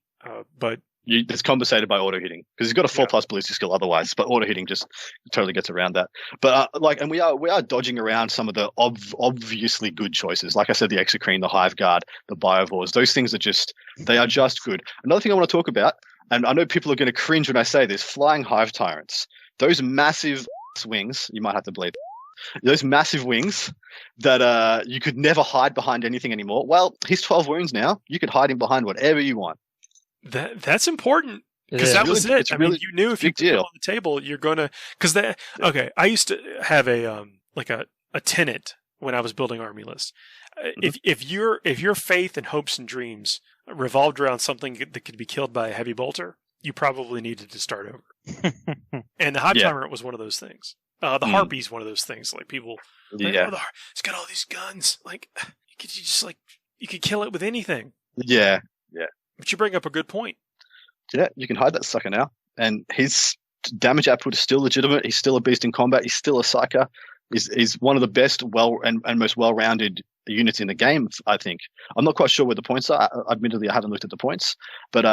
but it's compensated by auto hitting because he's got a 4+ ballistic skill otherwise, but auto hitting just totally gets around that. But and we are dodging around some of the obviously good choices. Like I said, the Exocrine, the Hive Guard, the Biovores, those things are just good. Another thing I want to talk about, and I know people are going to cringe when I say this, flying Hive Tyrants. Those massive wings, you might have to bleed. Those massive wings that you could never hide behind anything anymore. Well, he's 12 wounds now. You could hide him behind whatever you want. That's important because that was it. I mean, you knew if you put it on the table, you're gonna Okay, I used to have a tenet when I was building army lists. If your faith and hopes and dreams revolved around something that could be killed by a heavy bolter, you probably needed to start over. And the Hive Tyrant was one of those things. The Harpy's one of those things. Like people, it's got all these guns. Like you could kill it with anything. Yeah. But you bring up a good point. Yeah, you can hide that sucker now. And his damage output is still legitimate. He's still a beast in combat. He's still a psyker. He's one of the best and most well-rounded units in the game, I think. I'm not quite sure where the points are. Admittedly, I haven't looked at the points. But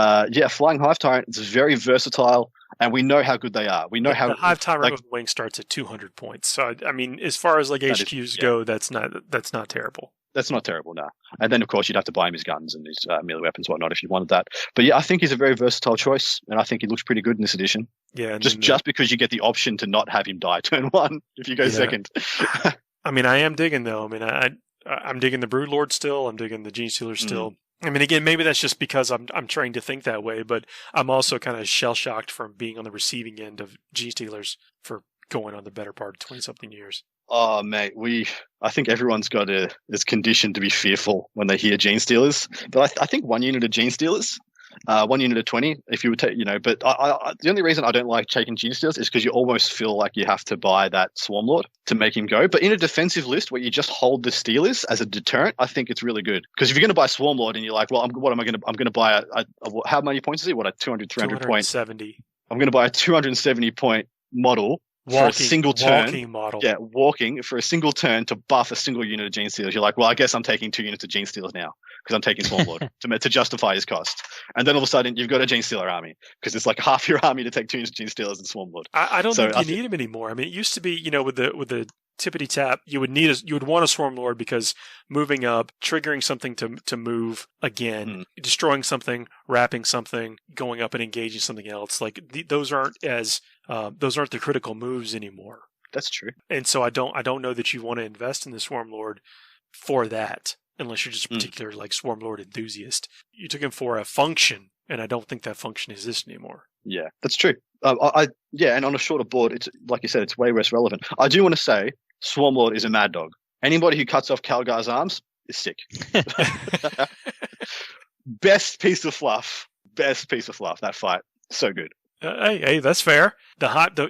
Flying Hive Tyrant is very versatile, and we know how good they are. We know how... The Hive Tyrant with wing starts at 200 points. So, I mean, as far as HQs go, that's not terrible. That's not terrible, no. And then, of course, you'd have to buy him his guns and his melee weapons and whatnot if you wanted that. But yeah, I think he's a very versatile choice, and I think he looks pretty good in this edition. Yeah, just because you get the option to not have him die turn 1 if you go second. I mean, I am digging, though. I mean, I'm digging the Broodlord still. I'm digging the Gene Stealer still. I mean, again, maybe that's just because I'm trained to think that way, but I'm also kind of shell-shocked from being on the receiving end of Gene Stealers for going on the better part of 20-something years. Oh, mate, I think everyone's is conditioned to be fearful when they hear Gene Stealers. But I think 1 unit of Gene Stealers, 1 unit of 20, if you would take, but the only reason I don't like taking Gene Stealers is because you almost feel like you have to buy that Swarm Lord to make him go. But in a defensive list where you just hold the Stealers as a deterrent, I think it's really good. Because if you're going to buy Swarm Lord and you're like, well, I'm going to buy how many points is he? 200, 300 points? 270. I'm going to buy a 270 point model for a single turn. Walking model. Yeah, walking for a single turn to buff a single unit of Gene Stealers. You're like, well, I guess I'm taking 2 units of Gene Stealers now because I'm taking Swarmlord to justify his cost. And then all of a sudden, you've got a Gene Stealer army because it's like half your army to take 2 units of Gene Stealers and Swarmlord. I don't think you need him anymore. I mean, it used to be, with the tippity tap, you would want a Swarmlord because moving up, triggering something to move again, destroying something, wrapping something, going up and engaging something else. Like those aren't the critical moves anymore. That's true. And so I don't know that you want to invest in the Swarmlord for that, unless you're just a particular like Swarmlord enthusiast. You took him for a function, and I don't think that function exists anymore. Yeah, that's true. And on a shorter board, it's like you said, it's way less relevant. I do want to say, Swarmlord is a mad dog. Anybody who cuts off Calgar's arms is sick. Best piece of fluff. That fight, so good. Hey, that's fair.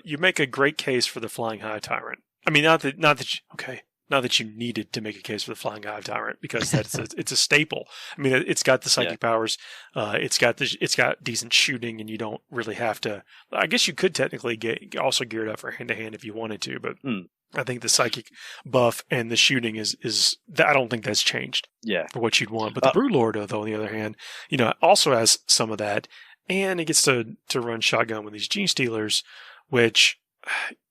You make a great case for the Flying Hive Tyrant. I mean, not that you needed to make a case for the Flying Hive Tyrant because it's a staple. I mean, it's got the psychic powers, it's got decent shooting, and you don't really have to. I guess you could technically also gear it up for hand to hand if you wanted to, but I think the psychic buff and the shooting is I don't think that's changed. Yeah, for what you'd want. But the Broodlord, though, on the other hand, also has some of that. And it gets to run shotgun with these Gene Stealers, which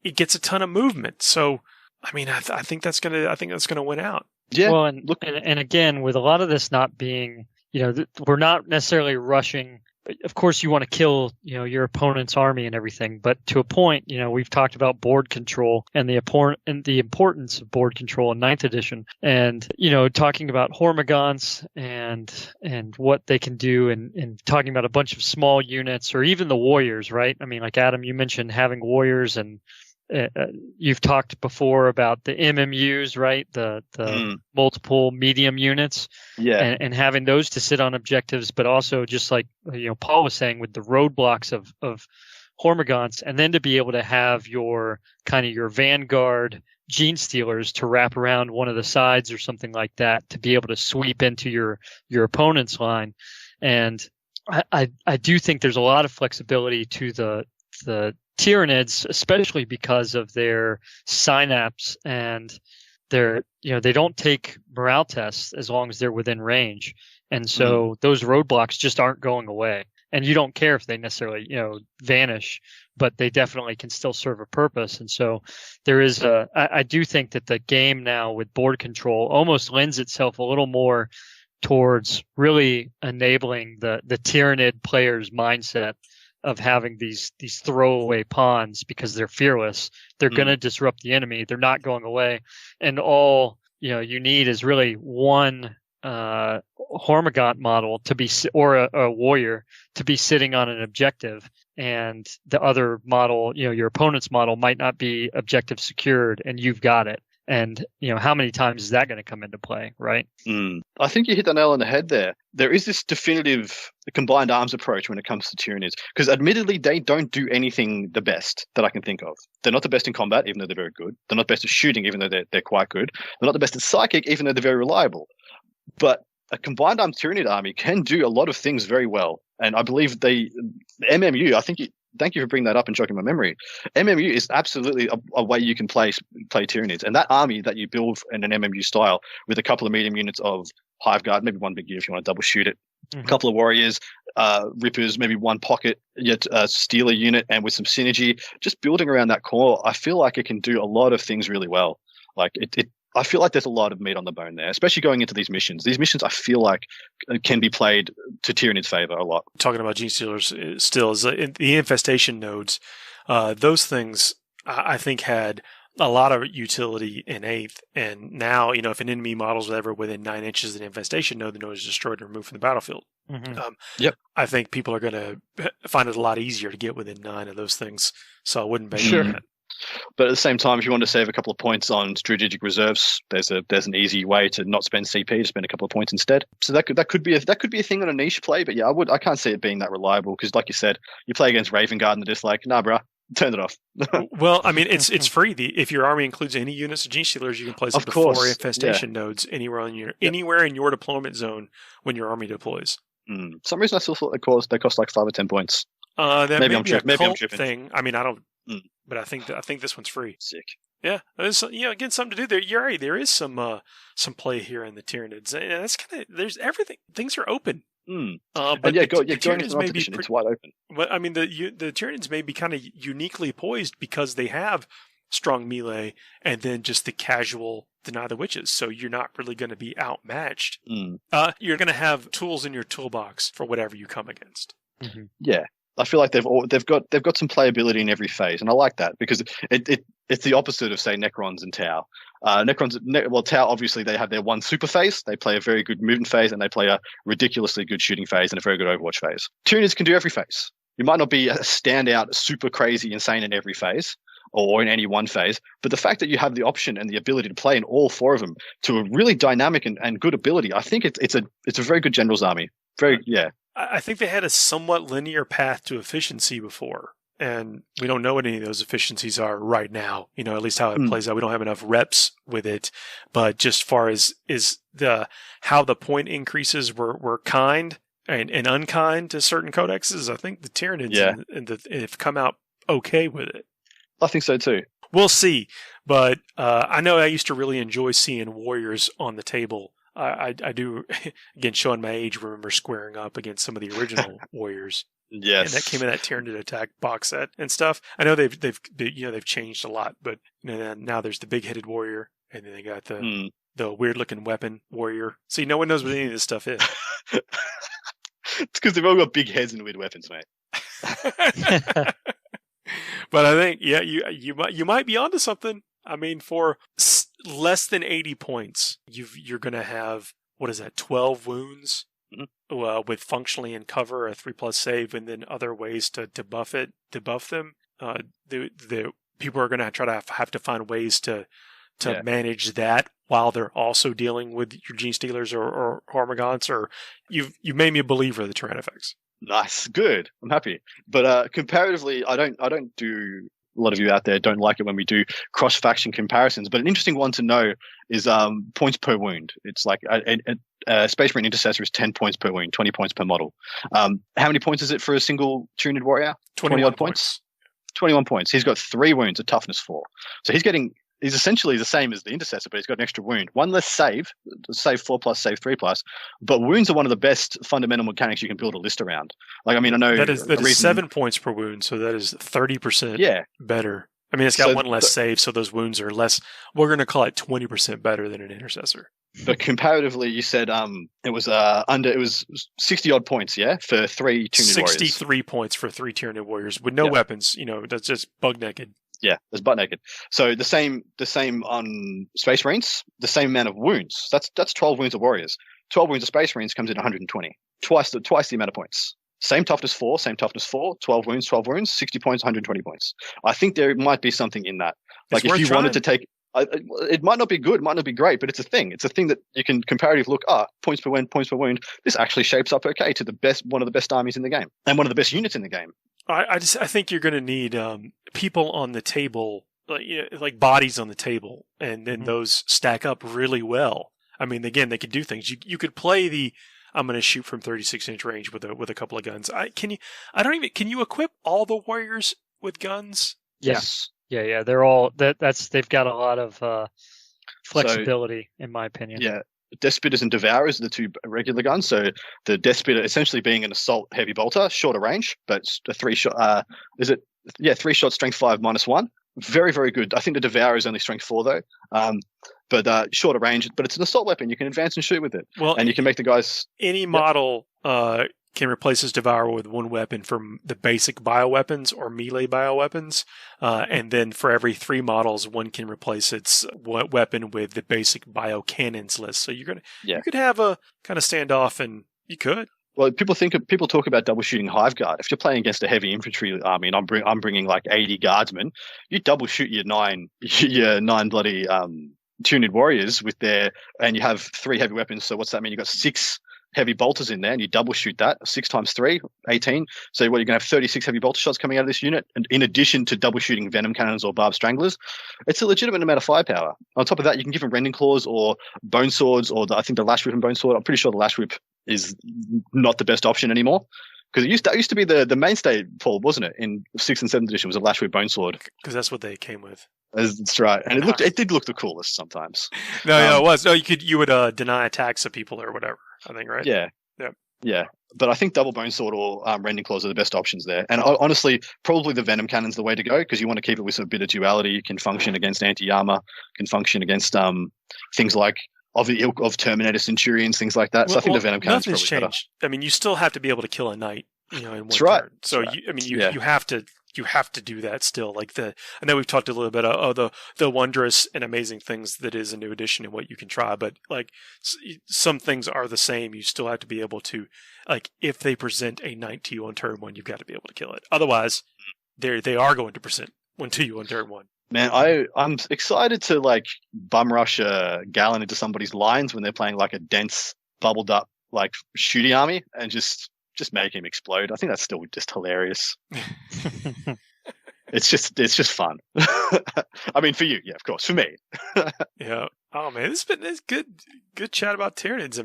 it gets a ton of movement. So, I mean, I think that's gonna win out. Yeah. Well, and again, with a lot of this not being, we're not necessarily rushing. Of course, you want to kill, your opponent's army and everything, but to a point, we've talked about board control and the importance of board control in 9th edition, and talking about Hormagaunts and what they can do, and talking about a bunch of small units or even the warriors, right? I mean, like Adam, you mentioned having warriors, and you've talked before about the MMUs, right? The multiple medium units, and having those to sit on objectives, but also just like Paul was saying with the roadblocks of Hormagaunts, and then to be able to have your vanguard Gene Stealers to wrap around one of the sides or something like that to be able to sweep into your opponent's line. And I do think there's a lot of flexibility to the Tyranids, especially because of their synapse and they don't take morale tests as long as they're within range. And so those roadblocks just aren't going away. And you don't care if they necessarily, vanish, but they definitely can still serve a purpose. And so there is I do think that the game now with board control almost lends itself a little more towards really enabling the Tyranid player's mindset of having these throwaway pawns because they're fearless. They're going to disrupt the enemy. They're not going away. And all, you need is really one Hormagaunt model to be, or a warrior to be sitting on an objective. And the other model, your opponent's model might not be objective secured, and you've got it. And, how many times is that going to come into play, right? I think you hit the nail on the head there. There is this definitive combined arms approach when it comes to Tyranids, because admittedly, they don't do anything the best that I can think of. They're not the best in combat, even though they're very good. They're not best at shooting, even though they're quite good. They're not the best at psychic, even though they're very reliable. But a combined arms Tyranid army can do a lot of things very well. And I believe the MMU, thank you for bringing that up and jogging my memory. MMU is absolutely a way you can play Tyranids. And that army that you build in an MMU style with a couple of medium units of Hive Guard, maybe one big gear if you want to double shoot it, a couple of warriors, rippers, maybe one pocket, yet a stealer unit, and with some synergy, just building around that core, I feel like it can do a lot of things really well. Like I feel like there's a lot of meat on the bone there, especially going into these missions. These missions, I feel like, can be played to Tyranid's favor a lot. Talking about Gene Stealers still is the infestation nodes. Those things, I think, had a lot of utility in 8th. And now, if an enemy model's ever within 9 inches of the infestation node, the node is destroyed and removed from the battlefield. I think people are going to find it a lot easier to get within 9 of those things. So I wouldn't bank on that. But at the same time, if you want to save a couple of points on strategic reserves, there's an easy way to not spend CP, to spend a couple of points instead. So that could be a thing on a niche play. But yeah, I can't see it being that reliable because, like you said, you play against Raven Guard and they're just like, nah, bruh, turn it off. Well, I mean, it's free. If your army includes any units of Gene Stealers, you can place up to 4 infestation nodes anywhere in your deployment zone when your army deploys. For some reason, I still thought they cost like 5 or 10 points. Maybe I'm tripping. Thing. I mean, I don't Mm. But I think this one's free. Sick. Yeah, there's again something to do there. You're right. There is some play here in the Tyranids, and that's kind of there's everything. Things are open. Mm. But And yeah, the going into Tyranids the may be competition, it's wide open. But I mean, the Tyranids may be kind of uniquely poised because they have strong melee and then just the casual deny the witches. So you're not really going to be outmatched. Mm. You're going to have tools in your toolbox for whatever you come against. Mm-hmm. Yeah. I feel like they've got some playability in every phase, and I like that because it's the opposite of say Necrons and Tau. Tau obviously they have their one super phase. They play a very good movement phase, and they play a ridiculously good shooting phase and a very good Overwatch phase. Tyranids can do every phase. You might not be a standout, super crazy, insane in every phase or in any one phase, but the fact that you have the option and the ability to play in all four of them to a really dynamic and good ability, I think it's a very good General's army. I think they had a somewhat linear path to efficiency before, and we don't know what any of those efficiencies are right now. At least how it plays out. We don't have enough reps with it, but just far as how the point increases were kind and unkind to certain codexes, I think the Tyranids have come out okay with it. I think so too. We'll see, but I know I used to really enjoy seeing warriors on the table. I do, again, showing my age, remember squaring up against some of the original warriors. Yes, and that came in that Tyranid Attack box set and stuff. I know they've changed a lot, but now there's the big-headed warrior, and then they got the weird-looking weapon warrior. See, no one knows what any of this stuff is. It's because they've all got big heads and weird weapons, mate. But I think, you might be onto something. I mean, for less than 80 points, you're going to have, 12 wounds? Mm-hmm. With functionally in cover, a 3+ save, and then other ways to debuff them. The people are going to try to have to find ways to manage that while they're also dealing with your Gene Stealers or Hormagaunts, or you've made me a believer of the Tyrannifex. Nice, good. I'm happy. But comparatively, I don't do. A lot of you out there don't like it when we do cross-faction comparisons, but an interesting one to know is points per wound. It's like a Space Marine Intercessor is 10 points per wound, 20 points per model. How many points is it for a single Tyranid warrior? 20-odd points. 21 points. He's got 3 wounds, a toughness 4. So he's essentially the same as the Intercessor, but he's got an extra wound. 1 less save 4+, save 3+. But wounds are one of the best fundamental mechanics you can build a list around. Like, I mean, I know that is 7 points per wound, so that is 30% better. I mean, it's got 1 less save, so those wounds are less. We're going to call it 20% better than an Intercessor. But comparatively, you said it was 60-odd points, for 3 Tyranid warriors. 63 points for 3 Tyranid warriors with no weapons. That's just bug naked. Yeah, there's butt naked. So the same on Space Marines, the same amount of wounds. That's 12 wounds of warriors. 12 wounds of Space Marines comes in 120. Twice the amount of points. Same toughness 4, 12 wounds, 60 points, 120 points. I think there might be something in that. Like if you wanted to take, it might not be good, might not be great, but it's a thing. It's a thing that you can comparatively look, points per wound. This actually shapes up okay to one of the best armies in the game and one of the best units in the game. I think you're going to need people on the table, like bodies on the table, and then those stack up really well. I mean, again, they could do things. You could play I'm going to shoot from 36-inch range with a couple of guns. Can you equip all the warriors with guns? Yes. Yeah. They're all they've got a lot of flexibility, in my opinion. Yeah. Death Spitters and Devourers are the 2 regular guns. So the Death Spitter essentially being an assault heavy bolter, shorter range, but a 3-shot. 3-shot strength 5 -1. Very, very good. I think the Devourer is only strength 4 though. But shorter range. But it's an assault weapon. You can advance and shoot with it. Well, and you can make the guys. Any model can replace his Devourer with 1 weapon from the basic bioweapons or melee bioweapons. And then for every 3 models, 1 can replace its weapon with the basic biocannons list. So you could have a kind of standoff, and you could. Well, people talk about double shooting Hive Guard. If you're playing against a heavy infantry army, and I'm bringing like 80 guardsmen, you double shoot your 9 bloody Tyranid warriors and you have 3 heavy weapons. So what's that mean? You got 6 heavy bolters in there, and you double shoot that 6 times 3, 18. So you're going to have 36 heavy bolter shots coming out of this unit, and in addition to double shooting venom cannons or barbed stranglers. It's a legitimate amount of firepower. On top of that, you can give them rending claws or bone swords, or I think the lash whip and bone sword. I'm pretty sure the lash whip is not the best option anymore, Because that used to be the mainstay, Paul, wasn't it? In 6th and 7th edition was a Lashwing Bonesword. Because that's what they came with. That's right, and it did look the coolest sometimes. No, yeah, it was. No, you would deny attacks of people or whatever. I think, right? Yeah, yeah. But I think double Bonesword or Rending Claws are the best options there. And honestly, probably the Venom Cannon's the way to go because you want to keep it with a bit of duality. Can function against anti-armor. Can function against things like of the ilk of Terminator Centurions, things like that. So I think the Venom Cannon's probably changed. Better. I mean, you still have to be able to kill a knight, in one That's right. turn. So you have to do that still. Like I know we've talked a little bit about the wondrous and amazing things that is a new edition and what you can try, but like some things are the same. You still have to be able to, like, if they present a knight to you on turn 1, you've got to be able to kill it. Otherwise, they are going to present one to you on turn 1. Man, I'm excited to like bum rush a Gallon into somebody's lines when they're playing like a dense, bubbled up like shooting army and just make him explode. I think that's still just hilarious. It's just fun. I mean, for you, yeah, of course. For me, yeah. Oh man, it's good chat about Tyranids.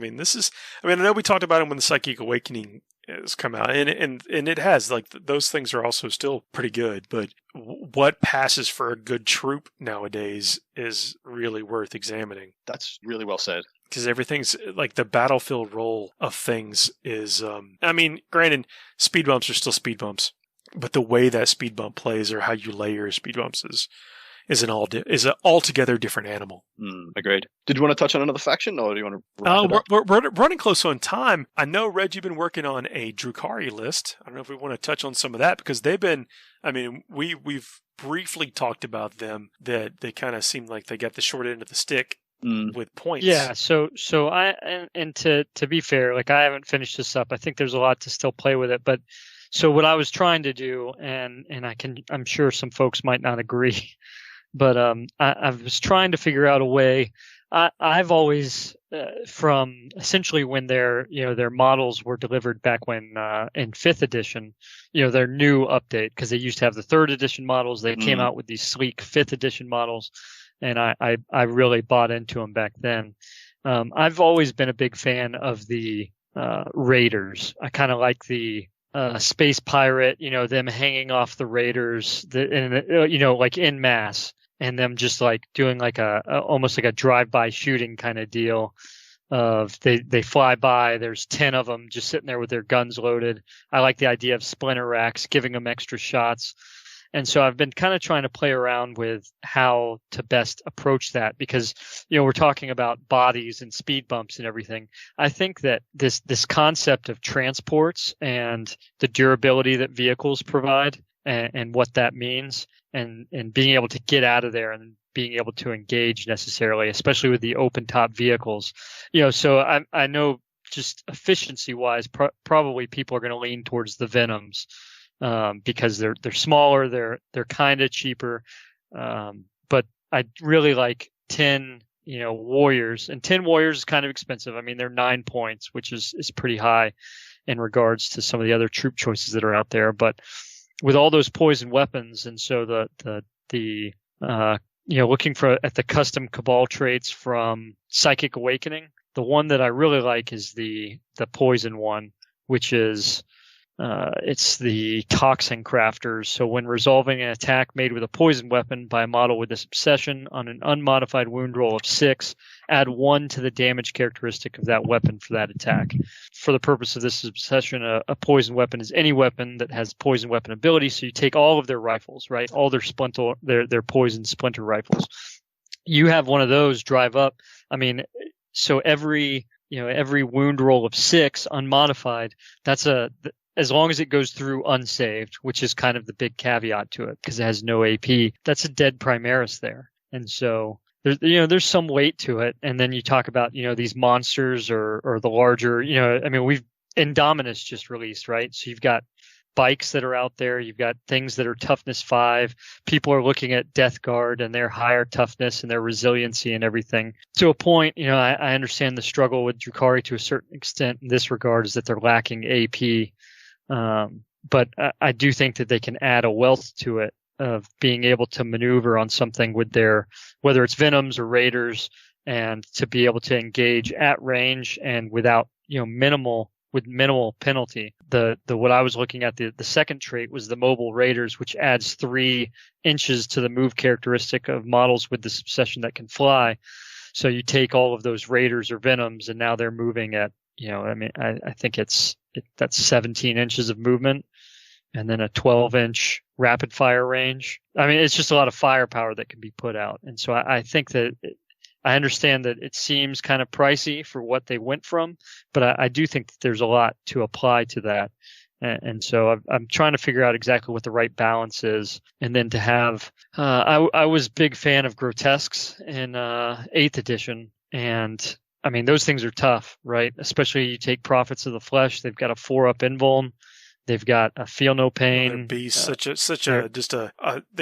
I know we talked about him when the Psychic Awakening has come out, and it has, like, those things are also still pretty good. But what passes for a good troop nowadays is really worth examining. That's really well said. Because everything's like the battlefield role of things is, granted, speed bumps are still speed bumps, but the way that speed bump plays or how you layer speed bumps is an altogether different animal. Agreed. Did you want to touch on another faction, or do you want to? We're running close on time. I know, Reg, you've been working on a Drukhari list. I don't know if we want to touch on some of that because they've been. I mean, we've briefly talked about them. That they kind of seem like they got the short end of the stick. With points. Yeah, so I and to be fair, like, I haven't finished this up. I think there's a lot to still play with it, but so what I was trying to do, and I'm sure some folks might not agree, but I was trying to figure out a way. I've always from essentially when their models were delivered back when in 5th edition, their new update, because they used to have the 3rd edition models. They came out with these sleek 5th edition models. And I really bought into them back then. I've always been a big fan of the Raiders. I kind of like the space pirate, them hanging off the Raiders, like en masse, and them just like doing like almost like a drive-by shooting kind of deal. They fly by. There's 10 of them just sitting there with their guns loaded. I like the idea of splinter racks, giving them extra shots. And so I've been kind of trying to play around with how to best approach that because, we're talking about bodies and speed bumps and everything. I think that this concept of transports and the durability that vehicles provide and what that means and being able to get out of there and being able to engage necessarily, especially with the open top vehicles, so I know just efficiency wise, probably people are going to lean towards the Venoms. Because they're smaller, they're kind of cheaper, but I really like 10 warriors, and 10 warriors is kind of expensive. I mean, they're 9 points, which is pretty high in regards to some of the other troop choices that are out there. But with all those poison weapons, and so the looking at the custom Cabal traits from Psychic Awakening, the one that I really like is the poison one, which is it's the Toxin Crafters. So when resolving an attack made with a poison weapon by a model with this obsession on an unmodified wound roll of 6, add 1 to the damage characteristic of that weapon for that attack. For the purpose of this obsession, a poison weapon is any weapon that has poison weapon ability. So you take all of their rifles, right? All their their poison splinter rifles. You have one of those drive up. I mean, so every wound roll of 6 unmodified, as long as it goes through unsaved, which is kind of the big caveat to it because it has no AP, that's a dead Primaris there. And so there's some weight to it. And then you talk about, these monsters or the larger, Indominus just released, right? So you've got bikes that are out there. You've got things that are toughness 5. People are looking at Death Guard and their higher toughness and their resiliency and everything. To a point, I understand the struggle with Drukhari to a certain extent in this regard is that they're lacking AP. But I do think that they can add a wealth to it of being able to maneuver on something with whether it's Venoms or Raiders, and to be able to engage at range and without, minimal with minimal penalty. The what I was looking at, the second trait was the mobile raiders, which adds 3 inches to the move characteristic of models with this obsession that can fly. So you take all of those raiders or venoms, and now they're moving at, I think that's 17 inches of movement, and then a 12-inch rapid fire range. I mean, it's just a lot of firepower that can be put out. And so I think that I understand that it seems kind of pricey for what they went from, but I do think that there's a lot to apply to that. And so I'm trying to figure out exactly what the right balance is. And then to have, I was a big fan of grotesques in 8th edition. And I mean, those things are tough, right? Especially you take Prophets of the Flesh. They've got a 4-up invuln. They've got a Feel No Pain. They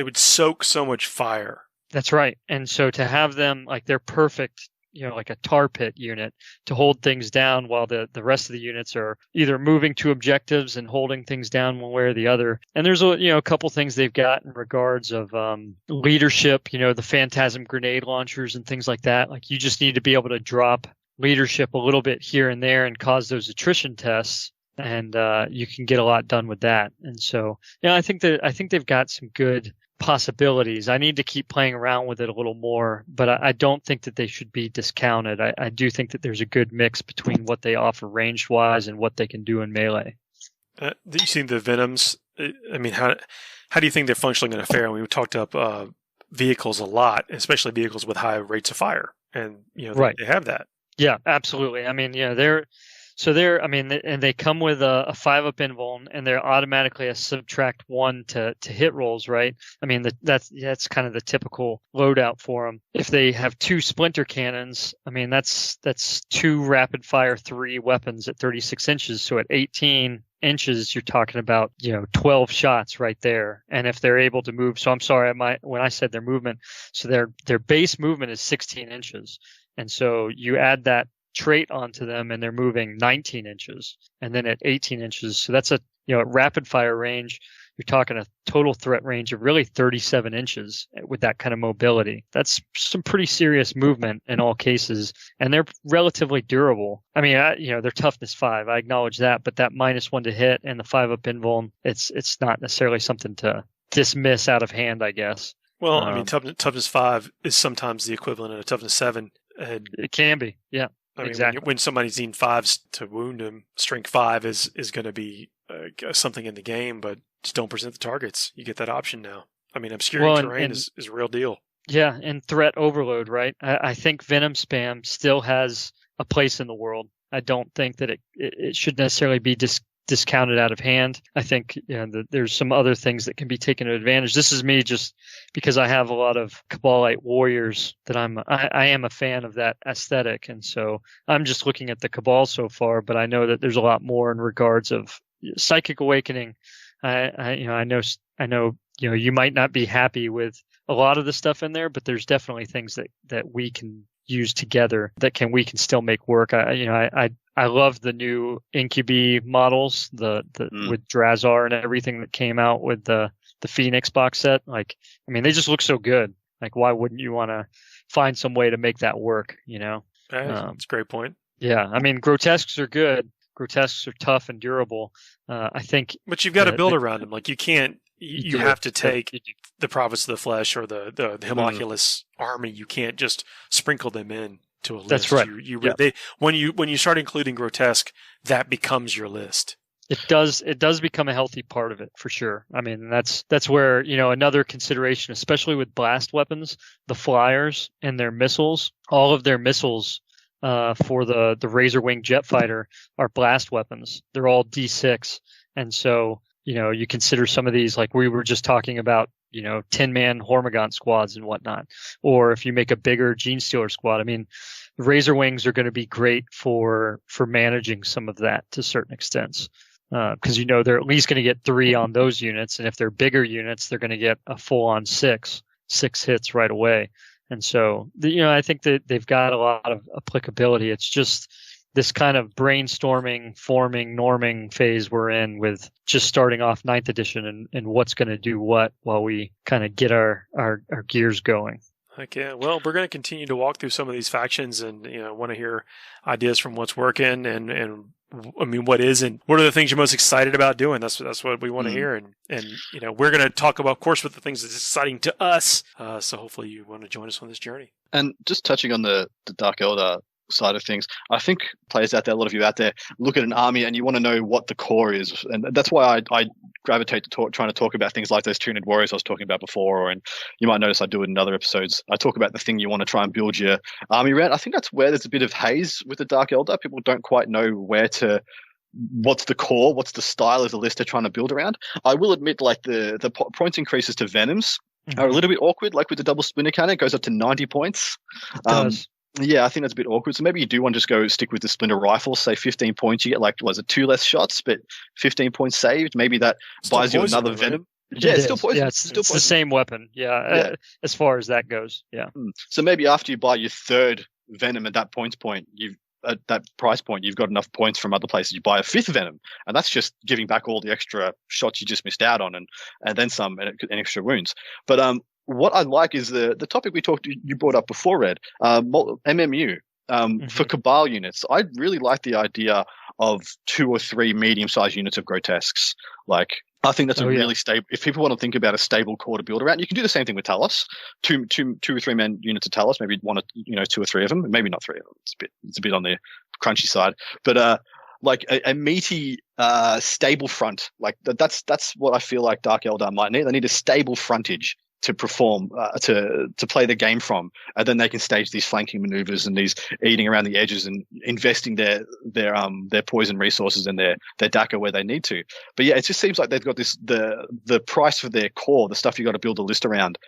would soak so much fire. That's right. And so to have them, like, they're perfect, like a tar pit unit to hold things down while the rest of the units are either moving to objectives and holding things down one way or the other. And there's a couple things they've got in regards of leadership, the phantasm grenade launchers and things like that. Like, you just need to be able to drop leadership a little bit here and there and cause those attrition tests. And you can get a lot done with that. And so, I think they've got some good possibilities. I need to keep playing around with it a little more, but I don't think that they should be discounted. I do think that there's a good mix between what they offer ranged wise and what they can do in melee. You seen the Venoms? I mean, how do you think they're functionally going to fare? We talked up vehicles a lot, especially vehicles with high rates of fire, and right. They have that. Yeah, absolutely. I mean, and they come with a 5-up invuln, and they're automatically a subtract 1 to hit rolls, right? I mean, that's kind of the typical loadout for them. If they have 2 splinter cannons, I mean, that's 2 rapid fire 3 weapons at 36 inches. So at 18 inches, you're talking about, 12 shots right there. And if they're able to move, so I'm sorry, when I said their movement, so their base movement is 16 inches. And so you add that trait onto them and they're moving 19 inches, and then at 18 inches, so that's at rapid fire range, you're talking a total threat range of really 37 inches with that kind of mobility. That's some pretty serious movement in all cases, and they're relatively durable. I mean, they're toughness 5, I acknowledge that, but that -1 to hit and the 5-up invuln, it's not necessarily something to dismiss out of hand, I guess. Well, I mean, toughness 5 is sometimes the equivalent of a toughness 7. And it can be, yeah. I mean, exactly. When somebody's needing 5s to wound him, strength 5 is going to be something in the game, but just don't present the targets. You get that option now. I mean, obscuring terrain is a real deal. Yeah, and threat overload, right? I think Venom spam still has a place in the world. I don't think that it should necessarily be discounted out of hand. I think that there's some other things that can be taken advantage. This is me just because I have a lot of Cabalite warriors that I am a fan of that aesthetic, and so I'm just looking at the Cabal so far. But I know that there's a lot more in regards of Psychic Awakening. I know you might not be happy with a lot of the stuff in there, but there's definitely things that we can use together that we can still make work. I love the new Incubi models, with Drazar and everything that came out with the Phoenix box set. Like, I mean, they just look so good. Like, why wouldn't you want to find some way to make that work? That's a great point. Yeah, I mean, grotesques are good. Grotesques are tough and durable. I think, but you've got to build around them. Like, you can't. You have to take the Prophets of the Flesh or the Homunculus army. You can't just sprinkle them in to a list. That's right. When you start including grotesque, that becomes your list. It does become a healthy part of it for sure. I mean, that's where, another consideration, especially with blast weapons, the flyers and their missiles, all of their missiles for the Razor Wing jet fighter are blast weapons. They're all D6. And so, you consider some of these, like we were just talking about, 10-man Hormigaunt squads and whatnot. Or if you make a bigger Gene Stealer squad, I mean, Razor Wings are going to be great for managing some of that to certain extents. Because they're at least going to get 3 on those units, and if they're bigger units, they're going to get a full-on 6 hits right away. And so, I think that they've got a lot of applicability. It's just this kind of brainstorming, forming, norming phase we're in with just starting off 9th edition and what's going to do what while we kind of get our gears going. Heck yeah. Well, we're going to continue to walk through some of these factions and, want to hear ideas from what's working and I mean, what isn't? What are the things you're most excited about doing? That's what we want to hear. And you know, we're going to talk about, of course, with the things that's exciting to us. So hopefully you want to join us on this journey. And just touching on the Dark Elder side of things, I think players out there, a lot of you out there, look at an army and you want to know what the core is, and that's why I gravitate to trying to talk about things like those Tyranid warriors I was talking about before. And you might notice I do it in other episodes. I talk about the thing you want to try and build your army around. I think that's where there's a bit of haze with the Dark Elder. People don't quite know what's the core, what's the style of the list they're trying to build around. I will admit, like the points increases to Venoms are a little bit awkward. Like with the double splinter cannon, it goes up to 90 points. Yeah, I think that's a bit awkward. So maybe you do want to just go stick with the splinter rifles, say 15 points. You get like, was it 2 less shots, but 15 points saved? Maybe that buys you another Venom. Right? Yeah, it's still poison. Yeah, it's the same weapon. Yeah, as far as that goes. Yeah. So maybe after you buy your 3rd Venom at that point, at that price point, you've got enough points from other places. You buy a 5th Venom, and that's just giving back all the extra shots you just missed out on, and then some, and extra wounds. But what I like is the topic you brought up before, Red, MMU. For Cabal units, I really like the idea of 2 or 3 medium-sized units of grotesques. Like, I think that's a really stable. If people want to think about a stable core to build around, you can do the same thing with Talos. Two or 3 man units of Talos, maybe 2 or 3 of them, maybe not 3 of them. It's a bit on the crunchy side, but like a meaty, stable front. Like that's what I feel like Dark Eldar might need. They need a stable frontage to perform, to play the game from, and then they can stage these flanking maneuvers and these eating around the edges and investing their poison resources and their DACA where they need to. But yeah, it just seems like they've got the price for their core, the stuff you got to build a list around,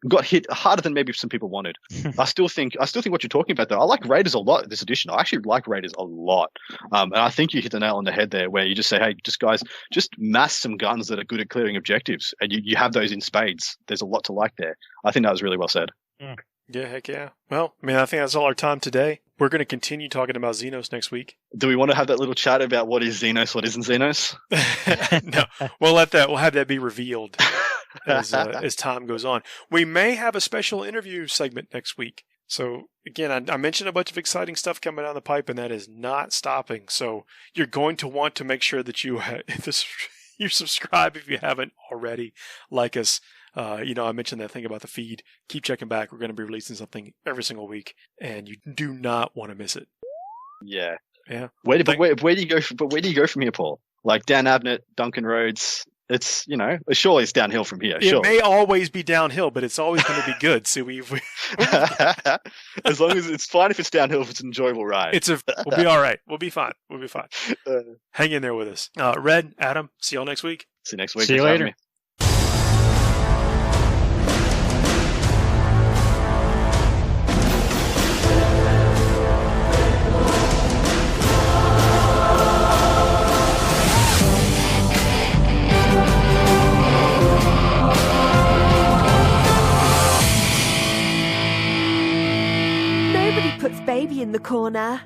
got hit harder than maybe some people wanted. I still think what you're talking about though. I like Raiders a lot this edition. I actually like Raiders a lot. And I think you hit the nail on the head there where you just say, hey, just mass some guns that are good at clearing objectives, and you have those in spades. There's a lot to like there. I think that was really well said. Yeah, heck yeah. Well, I mean, I think that's all our time today. We're going to continue talking about Xenos next week. Do we want to have that little chat about what is Xenos, what isn't Xenos? No, we'll have that be revealed as time goes on. We may have a special interview segment next week. So again, I mentioned a bunch of exciting stuff coming down the pipe, and that is not stopping. So you're going to want to make sure that you subscribe if you haven't already. Like us. I mentioned that thing about the feed. Keep checking back. We're going to be releasing something every single week, and you do not want to miss it. Yeah. Yeah. Where do you go? But where do you go from here, Paul? Like Dan Abnett, Duncan Rhodes. It's surely it's downhill from here. It may always be downhill, but it's always going to be good. So as long as it's fine if it's downhill, if it's an enjoyable ride. We'll be all right. We'll be fine. Hang in there with us. Red, Adam, see y'all next week. See you next week. See you later. Puts baby in the corner.